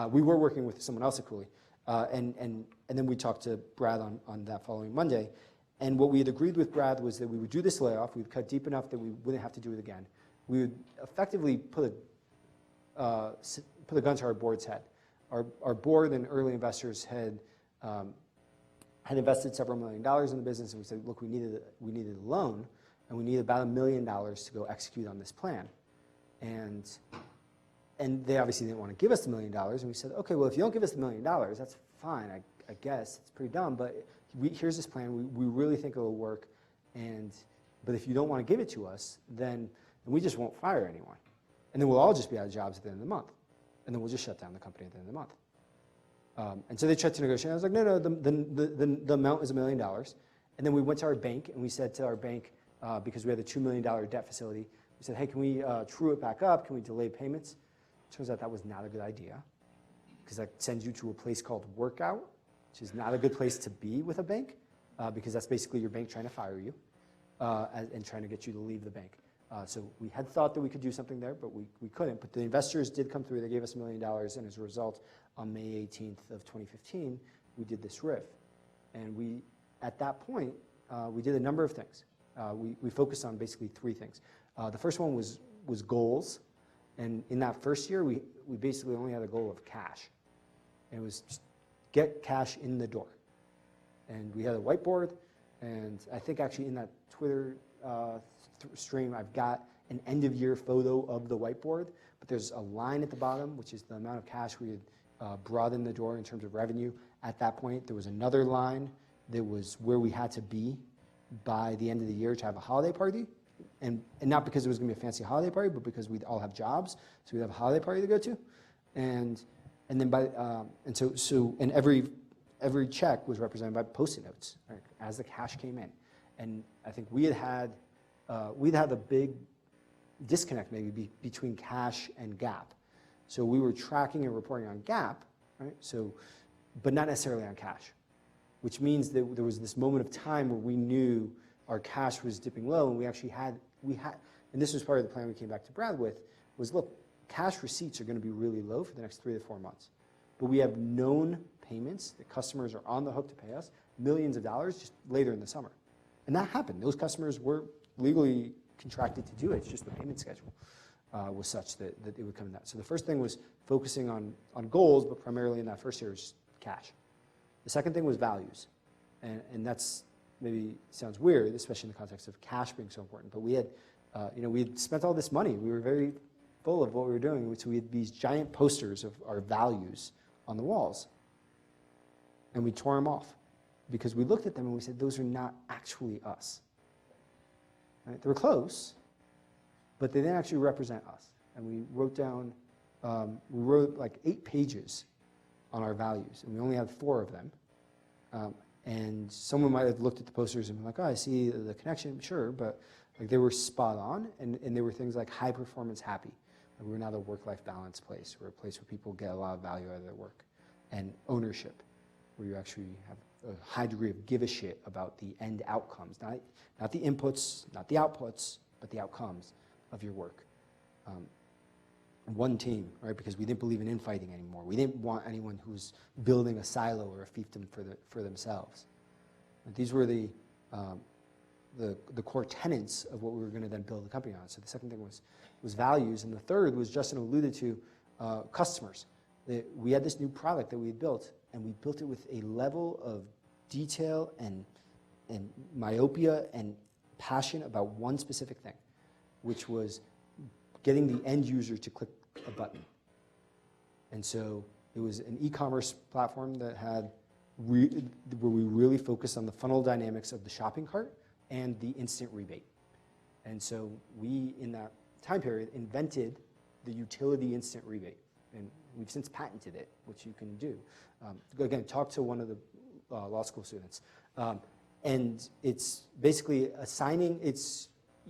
We were working with someone else at Cooley, and then we talked to Brad on that following Monday. And what we had agreed with Brad was that we would do this layoff, we'd cut deep enough that we wouldn't have to do it again. We would effectively put a gun to our board's head. Our board and early investors had invested several $1 million in the business, and we said, look, we needed a loan, and we needed about $1 million to go execute on this plan. And they obviously didn't want to give us the $1 million, and we said, okay, well, if you don't give us the $1 million, that's fine, I guess. It's pretty dumb, but here's this plan. We really think it'll work, but if you don't want to give it to us, then we just won't fire anyone. And then we'll all just be out of jobs at the end of the month. And then we'll just shut down the company at the end of the month. And so they tried to negotiate. I was like, no, the amount is $1 million. And then we went to our bank, and we said to our bank, because we had a $2 million debt facility, we said, hey, can we true it back up? Can we delay payments? Turns out that was not a good idea, because that sends you to a place called Workout, which is not a good place to be with a bank, because that's basically your bank trying to fire you and trying to get you to leave the bank. So we had thought that we could do something there, but we couldn't. But the investors did come through. They gave us $1 million, and as a result, on May 18th of 2015, we did this RIF. And at that point, we did a number of things. We focused on basically 3 things. The first one was goals. And in that first year, we basically only had a goal of cash. And it was just get cash in the door. And we had a whiteboard, and I think actually in that Twitter stream, I've got an end-of-year photo of the whiteboard, but there's a line at the bottom, which is the amount of cash we had brought in the door in terms of revenue. At that point, there was another line that was where we had to be by the end of the year to have a holiday party, and not because it was going to be a fancy holiday party, but because we'd all have jobs, so we'd have a holiday party to go to, and then and every check was represented by Post-it notes, right, as the cash came in, and I think we'd had a big disconnect maybe between cash and GAAP. So we were tracking and reporting on GAAP, right? So, but not necessarily on cash, which means that there was this moment of time where we knew our cash was dipping low, and we had, and this was part of the plan we came back to Brad with, was look, cash receipts are going to be really low for the next 3 to 4 months, but we have known payments that customers are on the hook to pay us, millions of dollars just later in the summer. And that happened. Those customers were legally contracted to do it. It's just the payment schedule was such that it would come in that. So the first thing was focusing on goals, but primarily in that first year was cash. The second thing was values. And that's maybe sounds weird, especially in the context of cash being so important. But we had, we had spent all this money. We were very full of what we were doing. So we had these giant posters of our values on the walls. And we tore them off because we looked at them and we said, those are not actually us. Right? They were close, but they didn't actually represent us. And we wrote down, we wrote like 8 pages on our values, and we only had 4 of them. And someone might have looked at the posters and been like, oh, I see the connection, sure, but Like they were spot on, and they were things like high performance happy. Like we were not a work-life balance place. We're a place where people get a lot of value out of their work. And ownership, where you actually have a high degree of give a shit about the end outcomes, not the inputs, not the outputs, but the outcomes of your work. One team, right? Because we didn't believe in infighting anymore. We didn't want anyone who's building a silo or a fiefdom for themselves. And these were the core tenets of what we were going to then build the company on. So the second thing was values, and the third was Justin alluded to customers. We had this new product that we had built, and we built it with a level of detail and myopia and passion about one specific thing, which was getting the end user to click a button. And so it was an e-commerce platform that had where we really focused on the funnel dynamics of the shopping cart and the instant rebate. And so we, in that time period, invented the utility instant rebate. And we've since patented it, which you can do. Again, talk to one of the law school students. And it's basically assigning,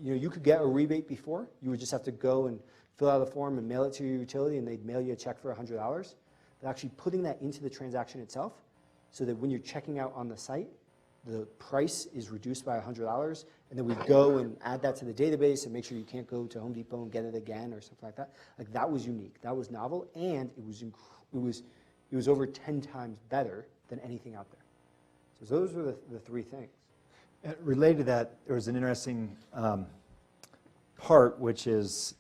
you could get a rebate before. You would just have to go and fill out a form and mail it to your utility, and they'd mail you a check for $100. But actually putting that into the transaction itself, so that when you're checking out on the site, the price is reduced by $100, and then we go and add that to the database and make sure you can't go to Home Depot and get it again or something like that. Like that was unique, that was novel, and it was over 10 times better than anything out there. So those were the three things. Related to that, there was an interesting part, which is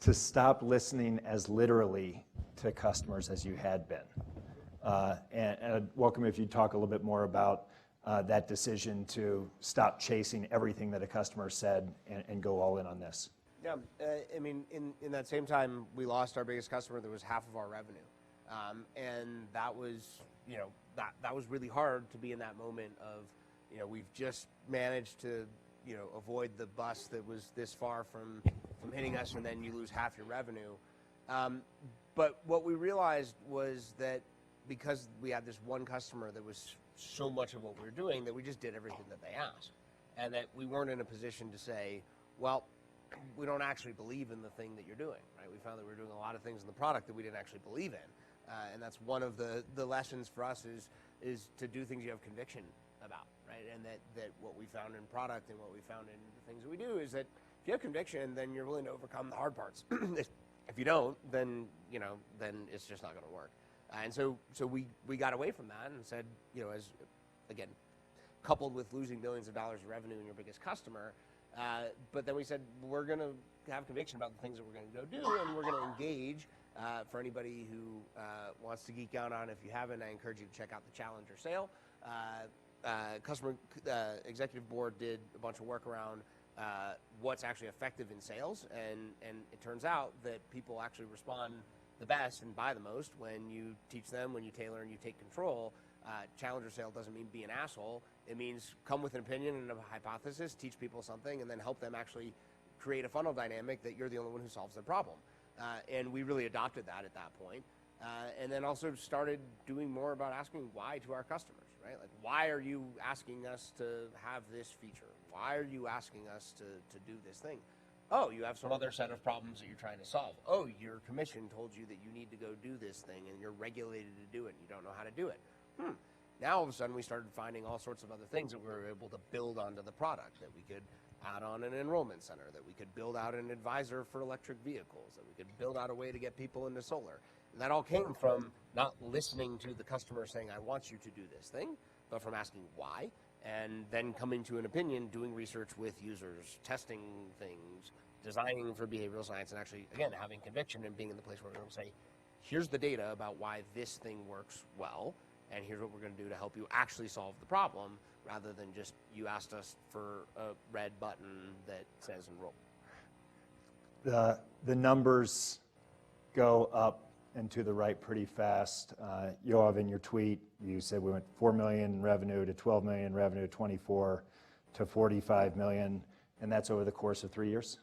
to stop listening as literally to customers as you had been. And I'd welcome if you'd talk a little bit more about that decision to stop chasing everything that a customer said and go all in on this. Yeah, I mean, in that same time, we lost our biggest customer that was half of our revenue. And that was, that was really hard to be in that moment of, we've just managed to, avoid the bus that was this far from hitting us, and then you lose half your revenue. But what we realized was that because we had this one customer that was so much of what we were doing, that we just did everything that they asked. And that we weren't in a position to say, well, we don't actually believe in the thing that you're doing, right? We found that we were doing a lot of things in the product that we didn't actually believe in. And that's one of the lessons for us is to do things you have conviction about, right? And that what we found in product and what we found in the things that we do is that if you have conviction, then you're willing to overcome the hard parts. If you don't, then, then it's just not going to work. And so we got away from that and said, as, again, coupled with losing billions of dollars of revenue in your biggest customer, but then we said, we're going to have conviction about the things that we're going to go do, and we're going to engage. For anybody who wants to geek out on, if you haven't, I encourage you to check out the Challenger sale. Customer executive board did a bunch of work around what's actually effective in sales, and it turns out that people actually respond the best and buy the most when you teach them, when you tailor and you take control. Challenger sale doesn't mean be an asshole. It means come with an opinion and a hypothesis, teach people something, and then help them actually create a funnel dynamic that you're the only one who solves their problem. And we really adopted that at that point. And then also started doing more about asking why to our customers, right? Like, why are you asking us to have this feature? Why are you asking us to do this thing? Oh, you have some other set of problems that you're trying to solve. Oh, your commission told you that you need to go do this thing, and you're regulated to do it, and you don't know how to do it. Now, all of a sudden, we started finding all sorts of other things that we were able to build onto the product, that we could add on an enrollment center, that we could build out an advisor for electric vehicles, that we could build out a way to get people into solar. And that all came from not listening to the customer saying, I want you to do this thing, but from asking why, and then coming to an opinion, doing research with users, testing things, designing for behavioral science, and actually, again, having conviction and being in the place where we're going to say, here's the data about why this thing works well, and here's what we're going to do to help you actually solve the problem, rather than just you asked us for a red button that says enroll. The numbers go up and to the right pretty fast. Yoav, in your tweet, you said we went 4 million revenue to 12 million revenue, 24 to 45 million, and that's over the course of 3 years?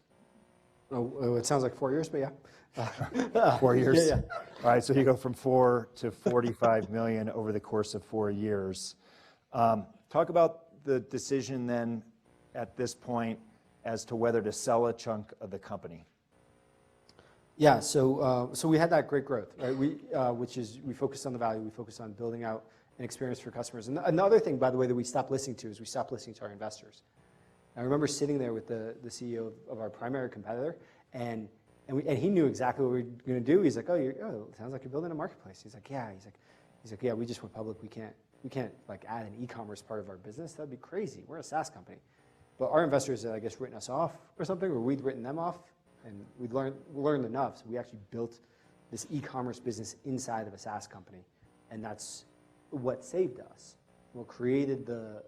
Oh, it sounds like 4 years, but yeah. 4 years? Yeah. All right, so you go from 4 to 45 million over the course of 4 years. Talk about the decision then at this point as to whether to sell a chunk of the company? Yeah, so we had that great growth, right? Which is we focused on the value, we focused on building out an experience for customers. And another thing, by the way, that we stopped listening to is we stopped listening to our investors. I remember sitting there with the CEO of our primary competitor, and he knew exactly what we were going to do. He's like, it sounds like you're building a marketplace. He's like, yeah. He's like, yeah, we just went public. We can't like add an e-commerce part of our business. That'd be crazy. We're a SaaS company. But our investors had, I guess, written us off or something, or we'd written them off, and we'd learned enough. So we actually built this e-commerce business inside of a SaaS company, and that's what saved us. What created the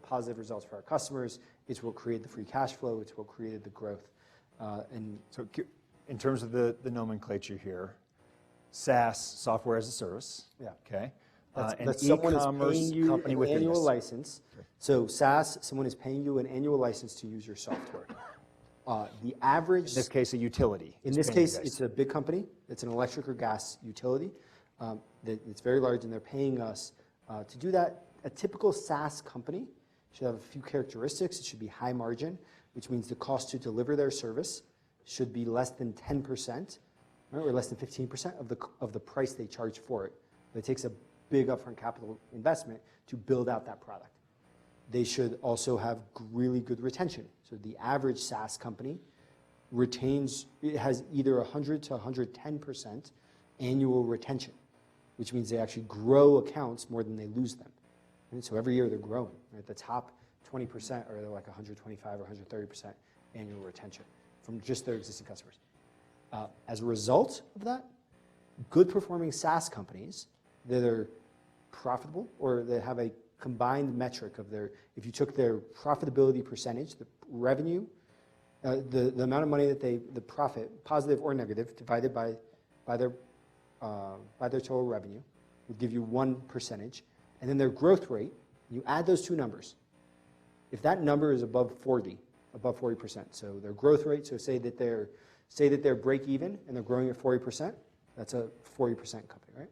positive results for our customers. It's what created the free cash flow. It's what created the growth. And So in terms of the nomenclature here, SaaS, software as a service. Yeah. Okay. That's someone is paying you company an within annual this. license. So SaaS, someone is paying you an annual license to use your software. The average, In this case, a utility. in is this paying you case, guys. it's a big company. It's an electric or gas utility. It's very large, and they're paying us to do that. A typical SaaS company should have a few characteristics. It should be high margin, which means the cost to deliver their service should be less than 10%, right, or less than 15% of the price they charge for it. But it takes a big upfront capital investment to build out that product. They should also have really good retention. So the average SaaS company it has either 100 to 110% annual retention, which means they actually grow accounts more than they lose them. And so every year they're growing. Right? The top 20% are like 125 or 130% annual retention from just their existing customers. As a result of that, good performing SaaS companies that are profitable or that have a combined metric of if you took their profitability percentage, the revenue, the amount of money that the profit, positive or negative, divided by their total revenue, would give you one percentage. And then their growth rate, you add those two numbers. If that number is above 40%, so their growth rate, so say that they're break even and they're growing at 40%, that's a 40% company, right?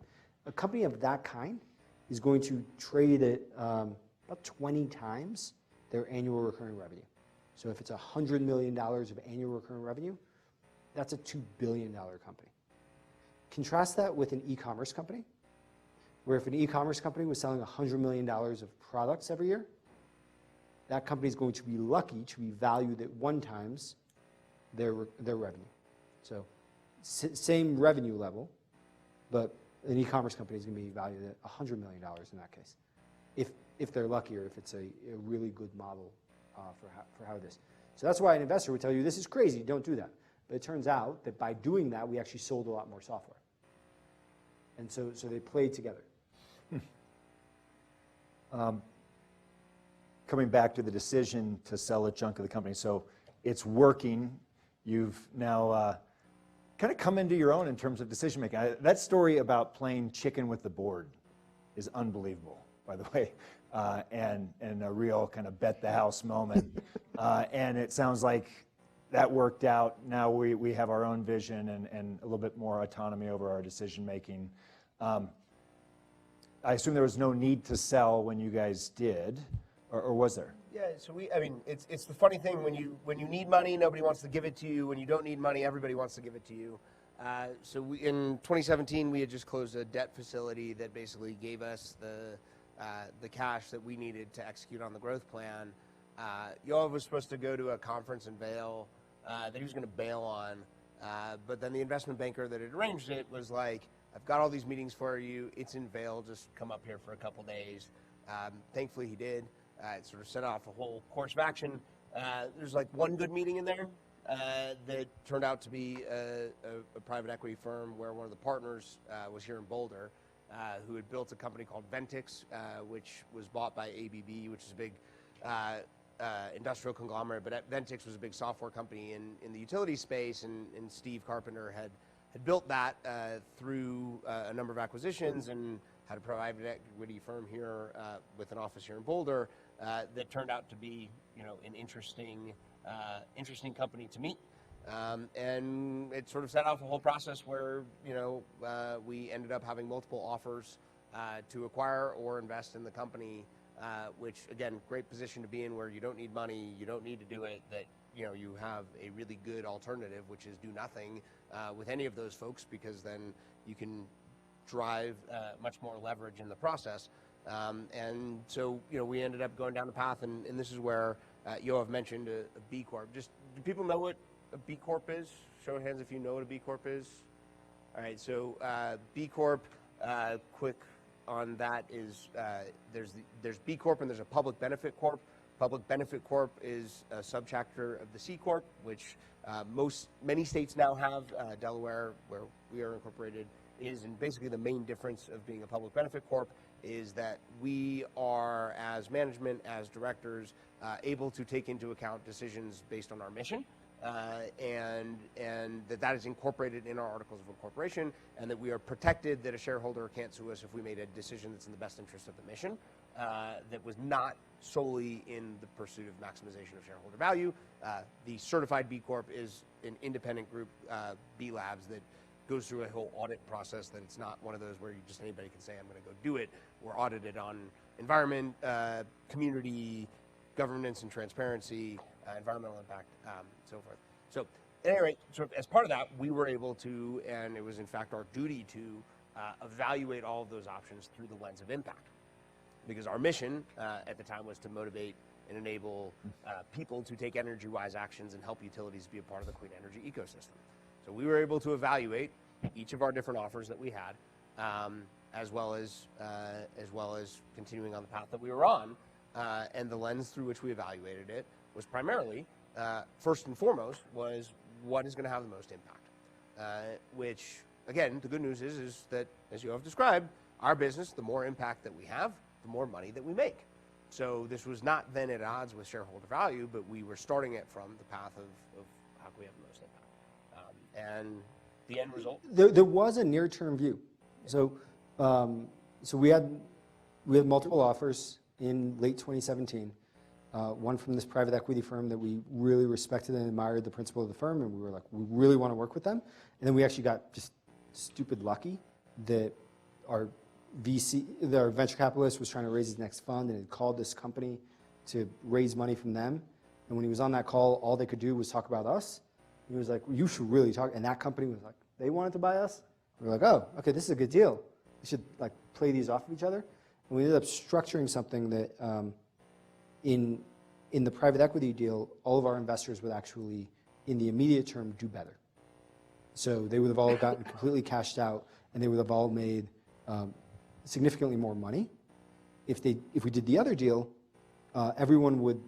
A company of that kind is going to trade at about 20 times their annual recurring revenue. So if it's $100 million of annual recurring revenue, that's a $2 billion company. Contrast that with an e-commerce company, where if an e-commerce company was selling $100 million of products every year, that company is going to be lucky to be valued at 1 times their revenue. So same revenue level, but an e-commerce company is going to be valued at $100 million in that case, if they're lucky or if it's a really good model for how it is. So that's why an investor would tell you, this is crazy, don't do that. But it turns out that by doing that, we actually sold a lot more software. And so they played together. Coming back to the decision to sell a chunk of the company. So it's working. You've now kind of come into your own in terms of decision making. That story about playing chicken with the board is unbelievable, by the way, and a real kind of bet the house moment. And it sounds like that worked out. Now we have our own vision and a little bit more autonomy over our decision making. I assume there was no need to sell when you guys did, or was there? Yeah, so it's the funny thing, when you need money, nobody wants to give it to you. When you don't need money, everybody wants to give it to you. So in 2017, we had just closed a debt facility that basically gave us the cash that we needed to execute on the growth plan. Yoav was supposed to go to a conference in Vail that he was going to bail on, but then the investment banker that had arranged it was like, I've got all these meetings for you. It's in Vail. Just come up here for a couple days. Thankfully, he did. It sort of set off a whole course of action. There's like one good meeting in there that turned out to be a private equity firm where one of the partners was here in Boulder, who had built a company called Ventix, which was bought by ABB, which is a big industrial conglomerate. But Ventix was a big software company in the utility space, and Steve Carpenter had built that through a number of acquisitions and had a private equity firm here with an office here in Boulder that turned out to be, an interesting company to meet. And it sort of set off a whole process where, we ended up having multiple offers to acquire or invest in the company, which, again, great position to be in where you don't need money, you don't need to do it, that you have a really good alternative, which is do nothing with any of those folks, because then you can drive much more leverage in the process. And so, we ended up going down the path, and this is where Yoav mentioned a B Corp. Just, do people know what a B Corp is? Show of hands if you know what a B Corp is. All right, so B Corp, quick on that is there's B Corp and there's a Public Benefit Corp. Public Benefit Corp is a subchapter of the C Corp, which many states now have. Delaware, where we are incorporated, is, and basically the main difference of being a Public Benefit Corp is that we are, as management, as directors, able to take into account decisions based on our mission, and that is incorporated in our articles of incorporation, and that we are protected, that a shareholder can't sue us if we made a decision that's in the best interest of the mission, that was not solely in the pursuit of maximization of shareholder value. The certified B Corp is an independent group, B Labs, that goes through a whole audit process, that it's not one of those where just anybody can say, I'm going to go do it. We're audited on environment, community, governance and transparency, environmental impact, so forth. So at any rate, so as part of that, we were able to, and it was in fact our duty to evaluate all of those options through the lens of impact. Because our mission at the time was to motivate and enable people to take energy-wise actions and help utilities be a part of the clean energy ecosystem. So we were able to evaluate each of our different offers that we had, as well as continuing on the path that we were on, and the lens through which we evaluated it was primarily, first and foremost, was what is going to have the most impact. Which, again, the good news is that, as you have described, our business, the more impact that we have, the more money that we make. So this was not then at odds with shareholder value, but we were starting it from the path of how can we have the most impact. And the end result? There was a near-term view. So we had multiple offers in late 2017. One from this private equity firm that we really respected and admired the principle of the firm, and we were like, we really want to work with them. And then we actually got just stupid lucky that our venture capitalist was trying to raise his next fund and had called this company to raise money from them. And when he was on that call, all they could do was talk about us. He was like, well, you should really talk. And that company was like, they wanted to buy us. We were like, oh, okay, this is a good deal. We should like play these off of each other. And we ended up structuring something that in the private equity deal, all of our investors would actually, in the immediate term, do better. So they would have all gotten completely cashed out, and they would have all made significantly more money. If we did the other deal, everyone would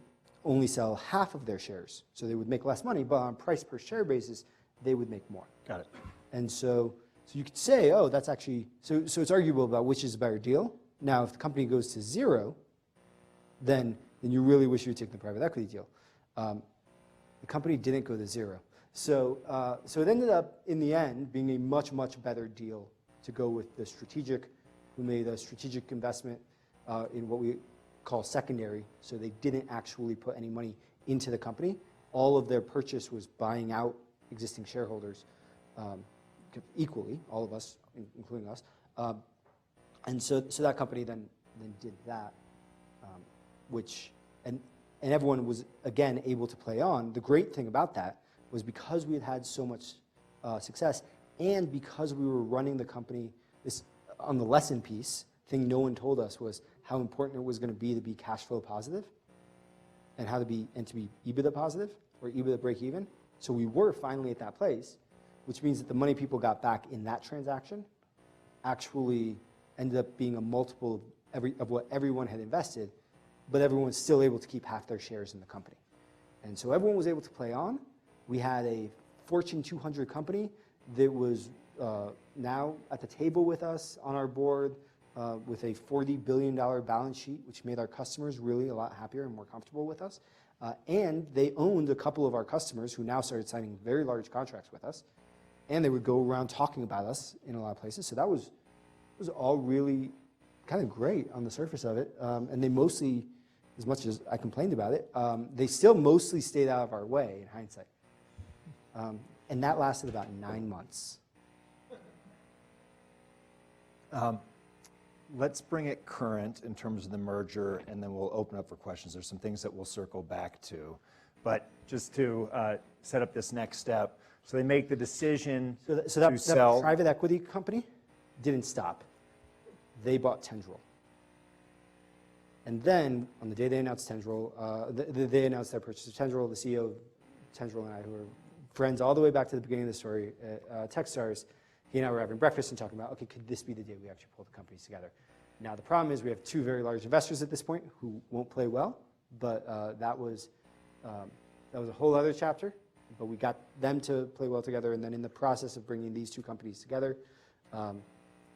only sell half of their shares. So they would make less money, but on price per share basis, they would make more. Got it. And so you could say, oh, that's actually, so it's arguable about which is a better deal. Now, if the company goes to zero, then you really wish you would take the private equity deal. The company didn't go to zero. So it ended up, in the end, being a much, much better deal to go with the strategic, who made a strategic investment in what we call secondary. So they didn't actually put any money into the company. All of their purchase was buying out existing shareholders equally, all of us, including us. And so that company then did that, and everyone was, again, able to play on. The great thing about that was because we had had so much success, and because we were running the company, this on the lesson piece, thing no one told us was how important it was going to be cash flow positive, and to be EBITDA positive, or EBITDA break even. So we were finally at that place, which means that the money people got back in that transaction actually ended up being a multiple of what everyone had invested, but everyone was still able to keep half their shares in the company. And so everyone was able to play on. We had a Fortune 200 company that was now at the table with us on our board with a $40 billion balance sheet, which made our customers really a lot happier and more comfortable with us. And they owned a couple of our customers who now started signing very large contracts with us. And they would go around talking about us in a lot of places. So that was all really kind of great on the surface of it. And they mostly, as much as I complained about it, they still mostly stayed out of our way in hindsight. And that lasted about 9 months. Let's bring it current in terms of the merger, and then we'll open up for questions. There's some things that we'll circle back to. but just to set up this next step. So they make the decision So to that sell. private equity company didn't stop. They bought Tendril. And then, on the day they announced Tendril, they announced their purchase of Tendril. The CEO of Tendril and I, who are friends all the way back to the beginning of the story at Techstars, he and I were having breakfast and talking about, okay, could this be the day we actually pull the companies together? Now, the problem is we have two very large investors at this point who won't play well, but that was a whole other chapter. But we got them to play well together, and then in the process of bringing these two companies together,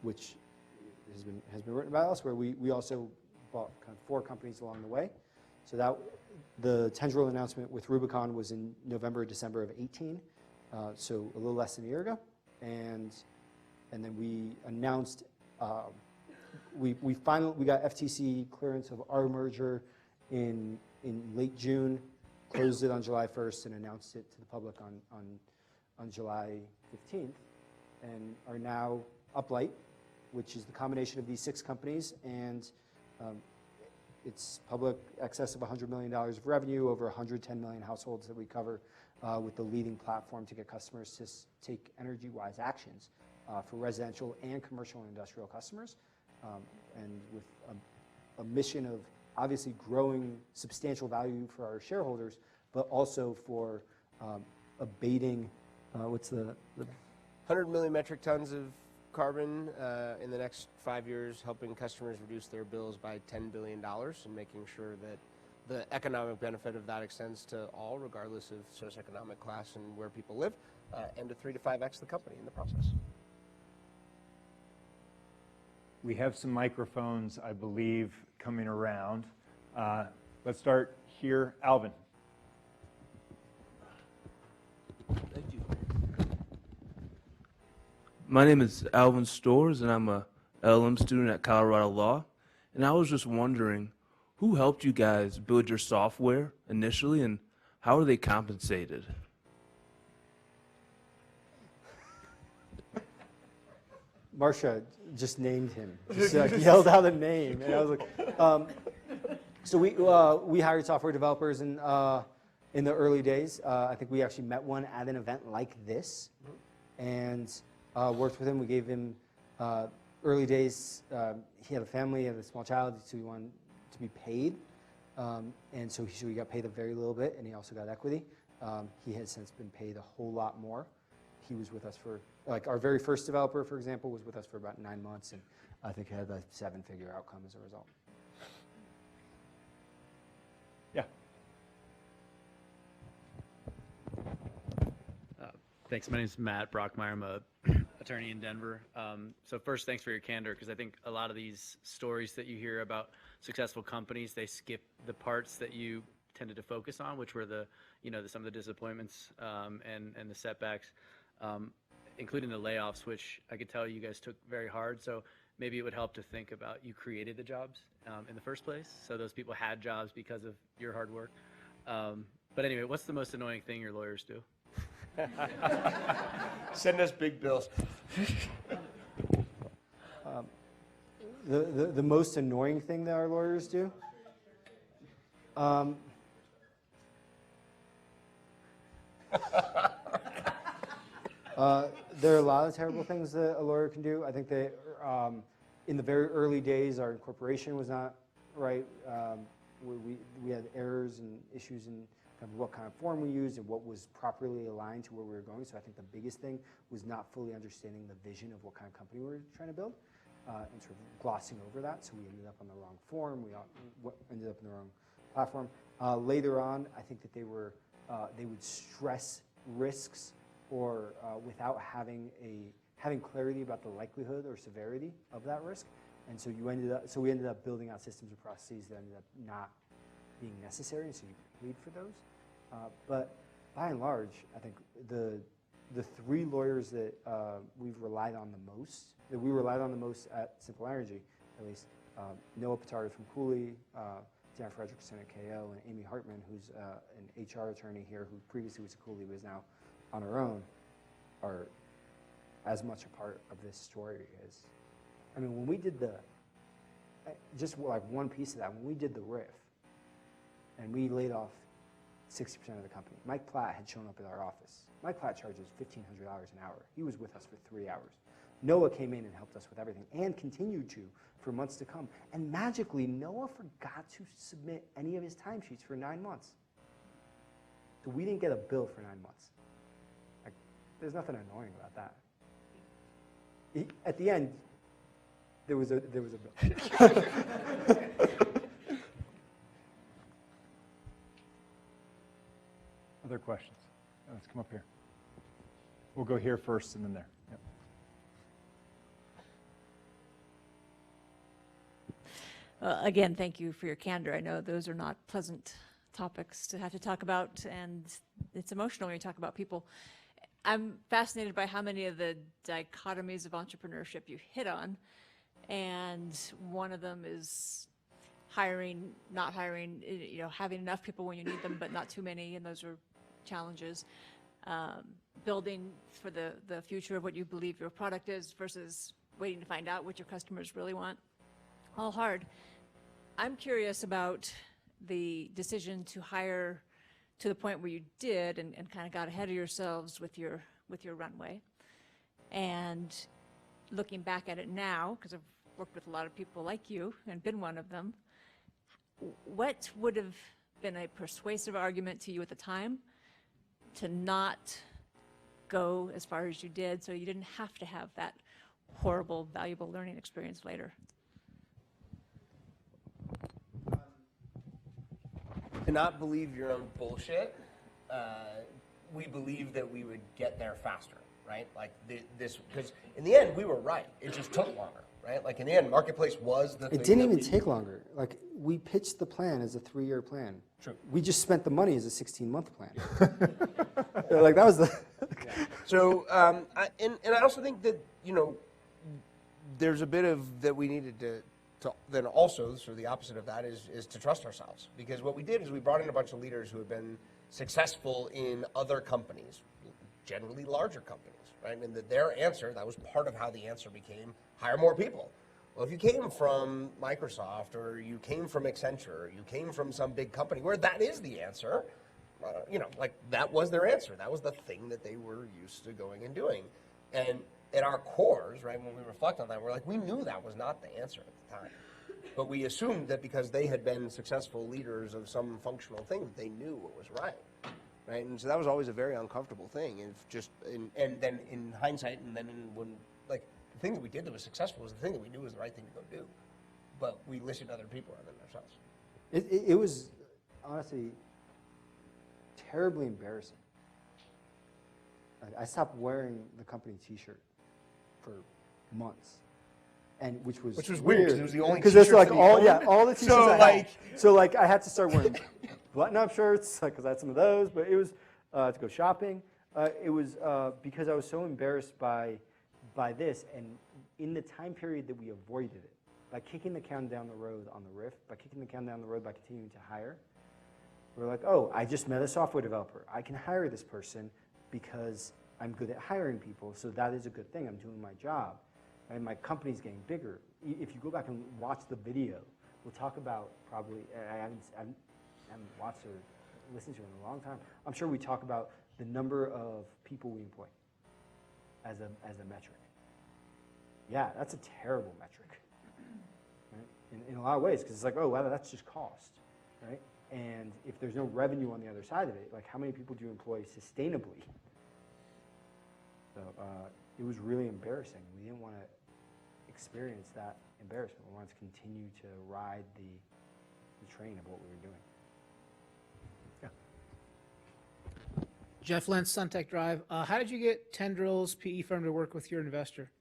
which has been written about elsewhere, we also bought kind of 4 companies along the way. So that the Tendril announcement with Rubicon was in November, December of 18, so a little less than a year ago, and then we announced we got FTC clearance of our merger in late June. Closed it on July 1st and announced it to the public on July 15th, and are now Uplight, which is the combination of these 6 companies, and it's public excess of $100 million of revenue, over 110 million households that we cover, with the leading platform to get customers to take energy-wise actions for residential and commercial and industrial customers, and with a mission of obviously growing substantial value for our shareholders, but also for abating, what's the 100 million metric tons of carbon in the next 5 years, helping customers reduce their bills by $10 billion and making sure that the economic benefit of that extends to all, regardless of socioeconomic class and where people live, and to 3 to 5x the company in the process. We have some microphones, I believe, coming around. Let's start here. Alvin. Thank you. My name is Alvin Storrs, and I'm a LLM student at Colorado Law. And I was just wondering, who helped you guys build your software initially, and how are they compensated? Marcia just named him. Just yelled out a name, and I was like, so we hired software developers in the early days. I think we actually met one at an event like this, and worked with him. We gave him early days. He had a family, he had a small child, so he wanted to be paid, and so he got paid a very little bit, and he also got equity. He has since been paid a whole lot more. He was with us for, like, our very first developer, for example, was with us for about 9 months, and I think had a 7-figure outcome as a result. Yeah. Thanks. My name is Matt Brockmeyer. I'm a attorney in Denver. So first, thanks for your candor, because I think a lot of these stories that you hear about successful companies, they skip the parts that you tended to focus on, which were some of the disappointments and the setbacks, including the layoffs, which I could tell you guys took very hard. So maybe it would help to think about you created the jobs in the first place. So those people had jobs because of your hard work. But anyway, what's the most annoying thing your lawyers do? Send us big bills. The most annoying thing that our lawyers do? There are a lot of terrible things that a lawyer can do. I think that in the very early days, our incorporation was not right. We had errors and issues in kind of what kind of form we used and what was properly aligned to where we were going. So I think the biggest thing was not fully understanding the vision of what kind of company we were trying to build, and sort of glossing over that. So we ended up on the wrong form. We ended up in the wrong platform. Later on, I think that they would stress risks or without having clarity about the likelihood or severity of that risk. And so we ended up building out systems and processes that ended up not being necessary, and so you paid for those. But by and large, I think the 3 lawyers that we relied on the most at Simple Energy, at least, Noah Pittard from Cooley, Dan Fredrickson at KO, and Amy Hartman, who's an HR attorney here, who previously was at Cooley but is now on her own, are as much a part of this story as, I mean, when we did just like one piece of that, when we did the riff, and we laid off 60% of the company. Mike Platt had shown up at our office. Mike Platt charges $1,500 an hour. He was with us for 3 hours. Noah came in and helped us with everything and continued to for months to come. And magically, Noah forgot to submit any of his timesheets for 9 months. So we didn't get a bill for 9 months. Like, there's nothing annoying about that. At the end, there was a bill. Other questions? Let's come up here. We'll go here first and then there. Yep. Again, thank you for your candor. I know those are not pleasant topics to have to talk about, and it's emotional when you talk about people. I'm fascinated by how many of the dichotomies of entrepreneurship you hit on, and one of them is hiring, not hiring, having enough people when you need them, but not too many, and those are challenges. Building for the future of what you believe your product is versus waiting to find out what your customers really want. All hard. I'm curious about the decision to hire to the point where you did and kind of got ahead of yourselves with your runway. And looking back at it now, because I've worked with a lot of people like you and been one of them, what would have been a persuasive argument to you at the time to not go as far as you did so you didn't have to have that horrible, valuable learning experience later? To not believe your own bullshit, we believed that we would get there faster, right? Like this, because in the end, we were right. It just took longer, right? Like in the end, Marketplace was the thing. It didn't even take longer. Like, we pitched the plan as a 3-year plan. True. We just spent the money as a 16-month plan. Like, that was the... So, and I also think that, there's a bit of that we needed to then also, sort of the opposite of that is to trust ourselves. Because what we did is we brought in a bunch of leaders who had been successful in other companies, generally larger companies, right? And that their answer, that was part of how the answer became, hire more people. Well, if you came from Microsoft or you came from Accenture or you came from some big company where that is the answer, like that was their answer. That was the thing that they were used to going and doing. And at our cores, right, when we reflect on that, we're like, we knew that was not the answer at the time. But we assumed that because they had been successful leaders of some functional thing, that they knew what was right. Right? And so that was always a very uncomfortable thing. And then in hindsight, and then when, like, the thing that we did that was successful was the thing that we knew was the right thing to go do. But we listened to other people rather than ourselves. It was, honestly, terribly embarrassing. I stopped wearing the company T-shirt for months, and which was weird because it was the only because T-shirts it's like that you all the owned. T-shirts So, I like- had. So like I had to start wearing button-up shirts because I had some of those. But it was to go shopping. It was because I was so embarrassed by this, and in the time period that we avoided it by kicking the can down the road on the rift, by kicking the can down the road by continuing to hire. We're like, oh, I just met a software developer. I can hire this person because I'm good at hiring people, so that is a good thing. I'm doing my job. And my company's getting bigger. If you go back and watch the video, we'll talk about probably, I haven't watched or listened to it in a long time. I'm sure we talk about the number of people we employ as a metric. Yeah, that's a terrible metric, right? In a lot of ways, because it's like, oh, wow, that's just cost, right? And if there's no revenue on the other side of it, like how many people do you employ sustainably? So it was really embarrassing. We didn't want to experience that embarrassment. We wanted to continue to ride the train of what we were doing. Yeah. Jeff Lentz, Suntech Drive. How did you get Tendrils PE firm to work with your investor?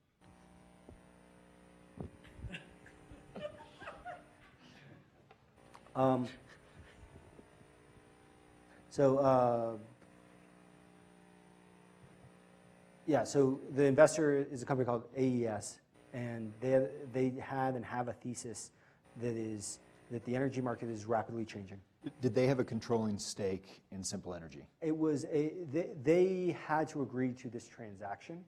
So the investor is a company called AES, and they had and have a thesis that the energy market is rapidly changing. Did they have a controlling stake in Simple Energy? It was they had to agree to this transaction,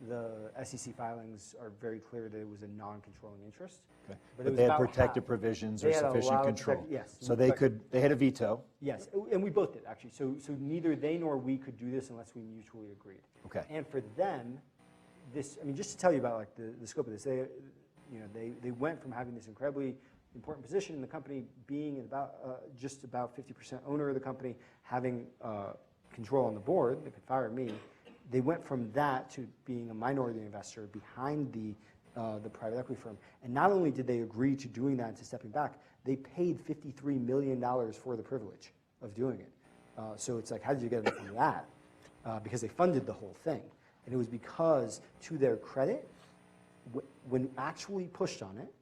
the SEC filings are very clear that it was a non-controlling interest. Okay. it But was they had about protective half. provisions They or had a sufficient lot of control. yes. So they had a veto. Yes, and we both did, actually. So neither they nor we could do this unless we mutually agreed. Okay. And for them, this, I mean, just to tell you about like the scope of this, they went from having this incredibly important position in the company, being about just about 50% owner of the company, having control on the board, they could fire me. They went from that to being a minority investor behind the private equity firm. And not only did they agree to doing that and to stepping back, they paid $53 million for the privilege of doing it. So it's like, how did you get them from that? Because they funded the whole thing. And it was because, to their credit, when actually pushed on it,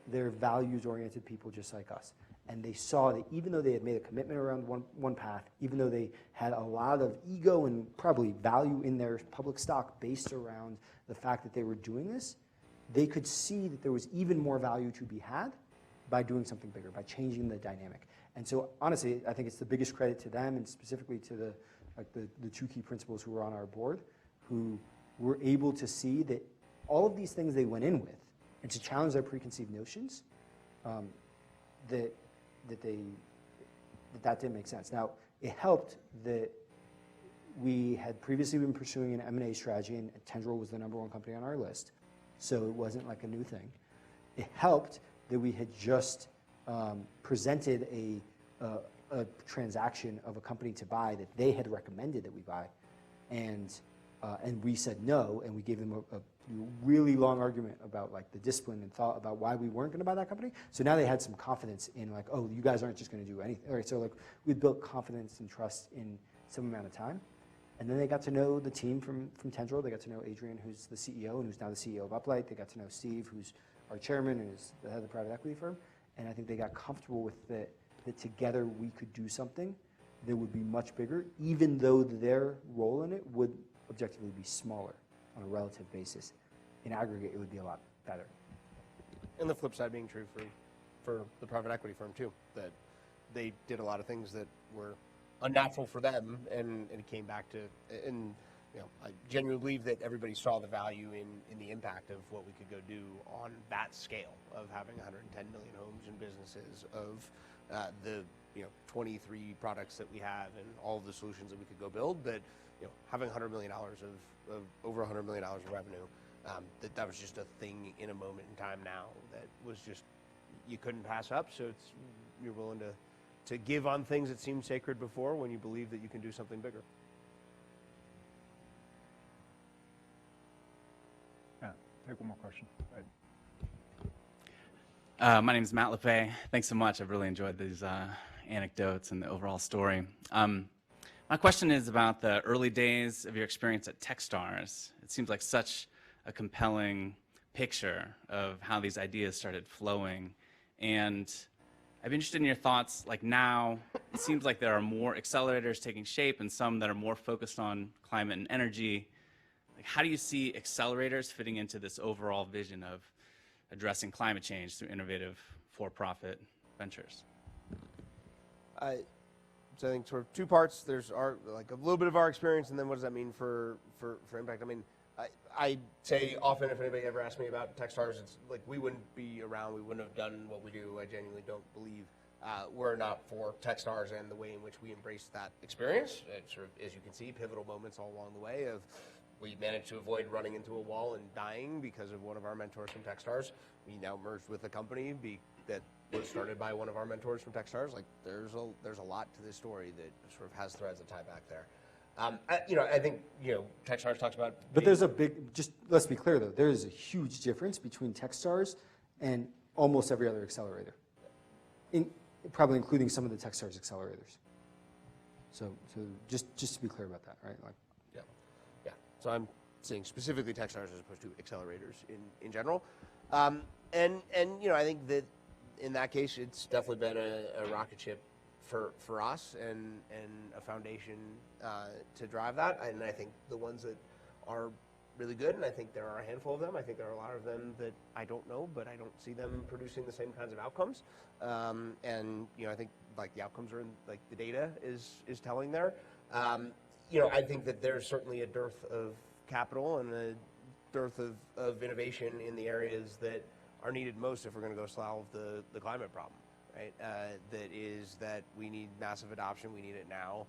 they're values-oriented people just like us. And they saw that even though they had made a commitment around one path, even though they had a lot of ego and probably value in their public stock based around the fact that they were doing this, they could see that there was even more value to be had by doing something bigger, by changing the dynamic. And so honestly, I think it's the biggest credit to them, and specifically to the two key principals who were on our board, who were able to see that all of these things they went in with, and to challenge their preconceived notions, that didn't make sense. Now, it helped that we had previously been pursuing an M&A strategy, and Tendril was the #1 company on our list, so it wasn't like a new thing. It helped that we had just presented a transaction of a company to buy that they had recommended that we buy, and we said no, and we gave them a really long argument about like the discipline and thought about why we weren't going to buy that company. So now they had some confidence in like, oh, you guys aren't just going to do anything. All right, so like we built confidence and trust in some amount of time. And then they got to know the team from Tendril. They got to know Adrian, who's the CEO and who's now the CEO of Uplight. They got to know Steve, who's our chairman and is the head of the private equity firm. And I think they got comfortable with that together we could do something that would be much bigger, even though their role in it would objectively be smaller on a relative basis. In aggregate, it would be a lot better. And the flip side being true for the private equity firm too, that they did a lot of things that were unnatural for them, and it came back to, and I genuinely believe that everybody saw the value in the impact of what we could go do on that scale of having 110 million homes and businesses, of the 23 products that we have and all of the solutions that we could go build, that having $100 million of over $100 million of revenue, that was just a thing in a moment in time now that was just, you couldn't pass up. So you're willing to give on things that seemed sacred before when you believe that you can do something bigger. Yeah, take one more question. My name is Matt LeFay. Thanks so much. I've really enjoyed these anecdotes and the overall story. My question is about the early days of your experience at Techstars. It seems like such a compelling picture of how these ideas started flowing. And I'd be interested in your thoughts. Like now, it seems like there are more accelerators taking shape and some that are more focused on climate and energy. Like, how do you see accelerators fitting into this overall vision of addressing climate change through innovative for-profit ventures? So I think sort of two parts. There's a little bit of our experience, and then what does that mean for impact? I mean, I say often, if anybody ever asks me about Techstars, it's like we wouldn't be around, we wouldn't have done what we do. I genuinely don't believe were it not for Techstars and the way in which we embraced that experience. Sort of, as you can see, pivotal moments all along the way of we managed to avoid running into a wall and dying because of one of our mentors from Techstars. We now merged with a company that was started by one of our mentors from Techstars. Like there's a lot to this story that sort of has threads that tie back there. I think Techstars talks about. But there's a big. Just let's be clear though. There is a huge difference between Techstars and almost every other accelerator, probably including some of the Techstars accelerators. So just to be clear about that, right? Like. Yeah. So I'm saying specifically Techstars as opposed to accelerators in general. I think that in that case, it's definitely been a rocket ship for us and a foundation to drive that. And I think the ones that are really good, and I think there are a handful of them. I think there are a lot of them that I don't know, but I don't see them producing the same kinds of outcomes. I think like the outcomes are in, like the data is telling there. I think that there's certainly a dearth of capital and a dearth of innovation in the areas that are needed most if we're going to go solve the climate problem, right? That we need massive adoption. We need it now.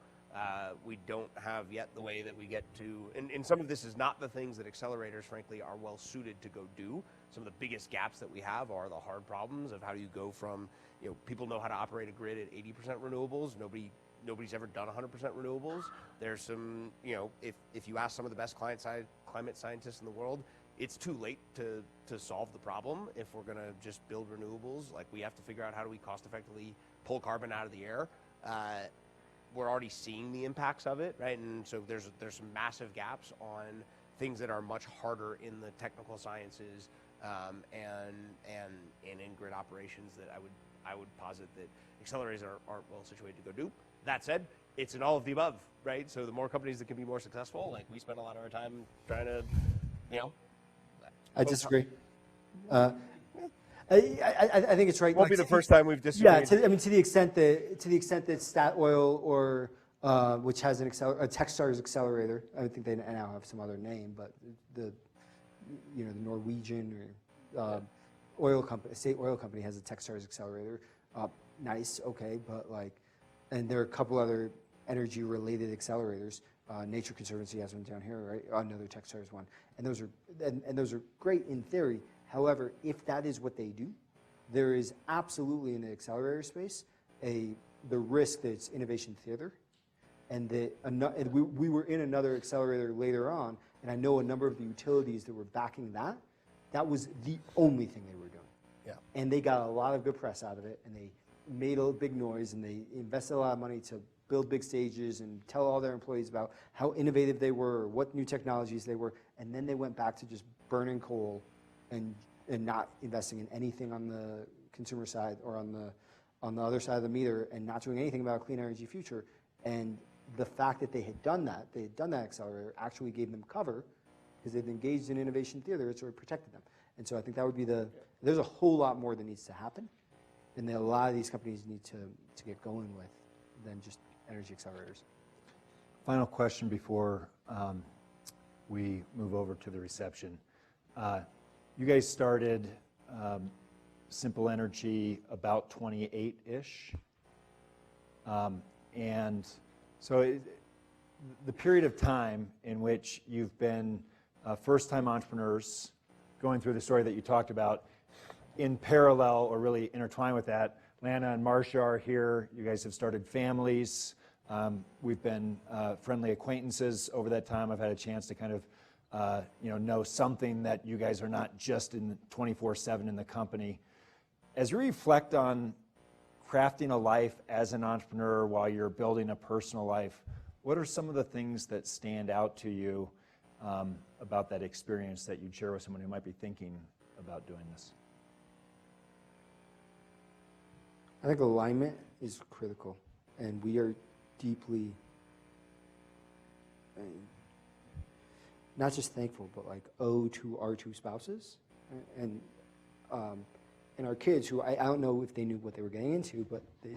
We don't have yet the way that we get to, and some of this is not the things that accelerators, frankly, are well suited to go do. Some of the biggest gaps that we have are the hard problems of how do you go from, people know how to operate a grid at 80% renewables. Nobody's ever done 100% renewables. There's some, if you ask some of the best climate scientists in the world, it's too late to solve the problem if we're going to just build renewables. Like, we have to figure out how do we cost effectively pull carbon out of the air. We're already seeing the impacts of it, right? And so there's some massive gaps on things that are much harder in the technical sciences and in grid operations that I would posit that accelerators aren't well situated to go do. That said, it's an all of the above, right? So the more companies that can be more successful, like we spend a lot of our time trying to, I disagree. I think it's right. Won't be the first time we've disagreed. Yeah, to the extent that Stat Oil or which has a Techstars accelerator, I think they now have some other name, but the Norwegian or oil company, state oil company has a Techstars accelerator. Nice, okay, but and there are a couple other energy-related accelerators. Nature Conservancy has one down here, right? Another Techstars one, and those are great in theory. However, if that is what they do, there is absolutely in the accelerator space the risk that it's innovation theater, and that we were in another accelerator later on, and I know a number of the utilities that were backing that. That was the only thing they were doing. Yeah. And they got a lot of good press out of it, and they made a big noise, and they invested a lot of money to build big stages and tell all their employees about how innovative they were, or what new technologies they were, and then they went back to just burning coal and not investing in anything on the consumer side or on the other side of the meter, and not doing anything about a clean energy future. And the fact that they had done that accelerator actually gave them cover because they've engaged in innovation theater. It sort of protected them. And so I think that would be there's a whole lot more that needs to happen, and that a lot of these companies need to get going with than just energy accelerators. Final question before we move over to the reception. You guys started Simple Energy about 28-ish. And so the period of time in which you've been first-time entrepreneurs going through the story that you talked about, in parallel or really intertwined with that, Lana and Marcia are here. You guys have started families. We've been friendly acquaintances over that time. I've had a chance to kind of know something that you guys are not just in 24/7 in the company. As you reflect on crafting a life as an entrepreneur while you're building a personal life, what are some of the things that stand out to you about that experience that you'd share with someone who might be thinking about doing this? I think alignment is critical, and we are deeply, not just thankful, but owe to our two spouses, and our kids, who I don't know if they knew what they were getting into, but they,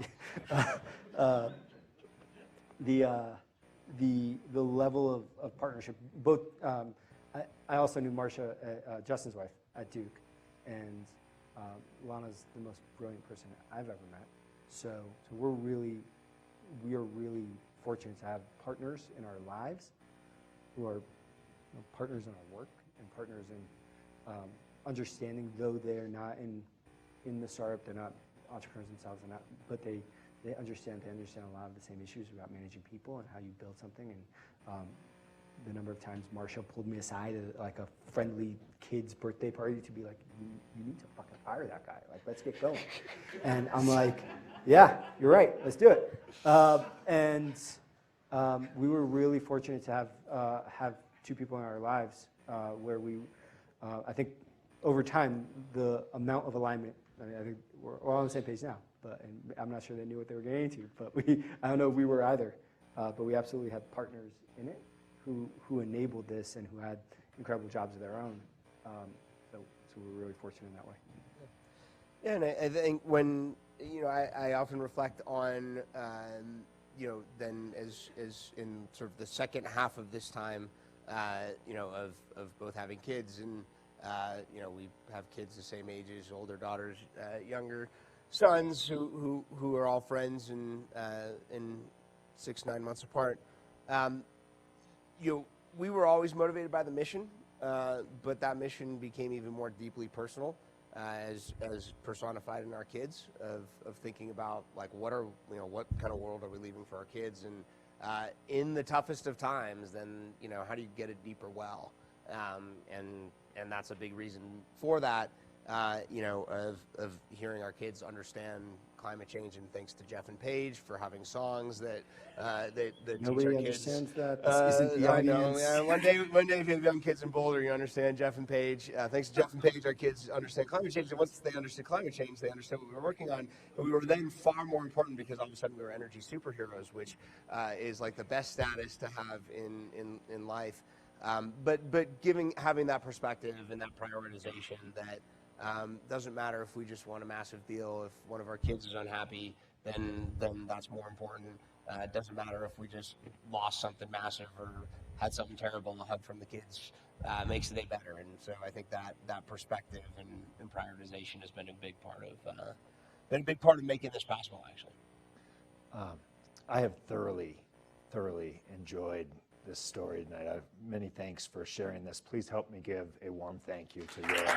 the level of partnership. Both I also knew Marcia, Justin's wife, at Duke, and Lana's the most brilliant person I've ever met. So we are really fortunate to have partners in our lives who are partners in our work and partners in understanding, though they're not in the startup, they're not entrepreneurs themselves, but they understand a lot of the same issues about managing people and how you build something. And the number of times Marcia pulled me aside at a friendly kid's birthday party to be like, you need to fucking fire that guy. Let's get going. And I'm like, yeah, you're right. Let's do it. We were really fortunate to have two people in our lives where I think over time, the amount of alignment, I think we're all on the same page now, and I'm not sure they knew what they were getting into, but I don't know if we were either, but we absolutely had partners in it who enabled this and who had incredible jobs of their own. So we're really fortunate in that way. Yeah, and I think when, I often reflect on, then as in sort of the second half of this time, of both having kids and, we have kids the same ages, older daughters, younger sons who are all friends and 6-9 months apart. We were always motivated by the mission, but that mission became even more deeply personal as personified in our kids of thinking about like what kind of world are we leaving for our kids, and in the toughest of times, then how do you get a deeper well, and that's a big reason for that. Of hearing our kids understand climate change, and thanks to Jeff and Paige for having songs that teach Nobody our kids. understands that. This isn't the I know. audience. Yeah, one day if you have young kids in Boulder, you understand Jeff and Paige. Thanks to Jeff and Paige, our kids understand climate change. And once they understood climate change, they understood what we were working on. And we were then far more important because all of a sudden we were energy superheroes, which is like the best status to have in life. But having that perspective and that prioritization that doesn't matter if we just want a massive deal. If one of our kids is unhappy, then that's more important. It doesn't matter if we just lost something massive or had something terrible. A hug from the kids makes the day better. And so I think that perspective and prioritization has been a big part of making this possible. Actually, I have thoroughly enjoyed this story tonight. Many thanks for sharing this. Please help me give a warm thank you to Yoav.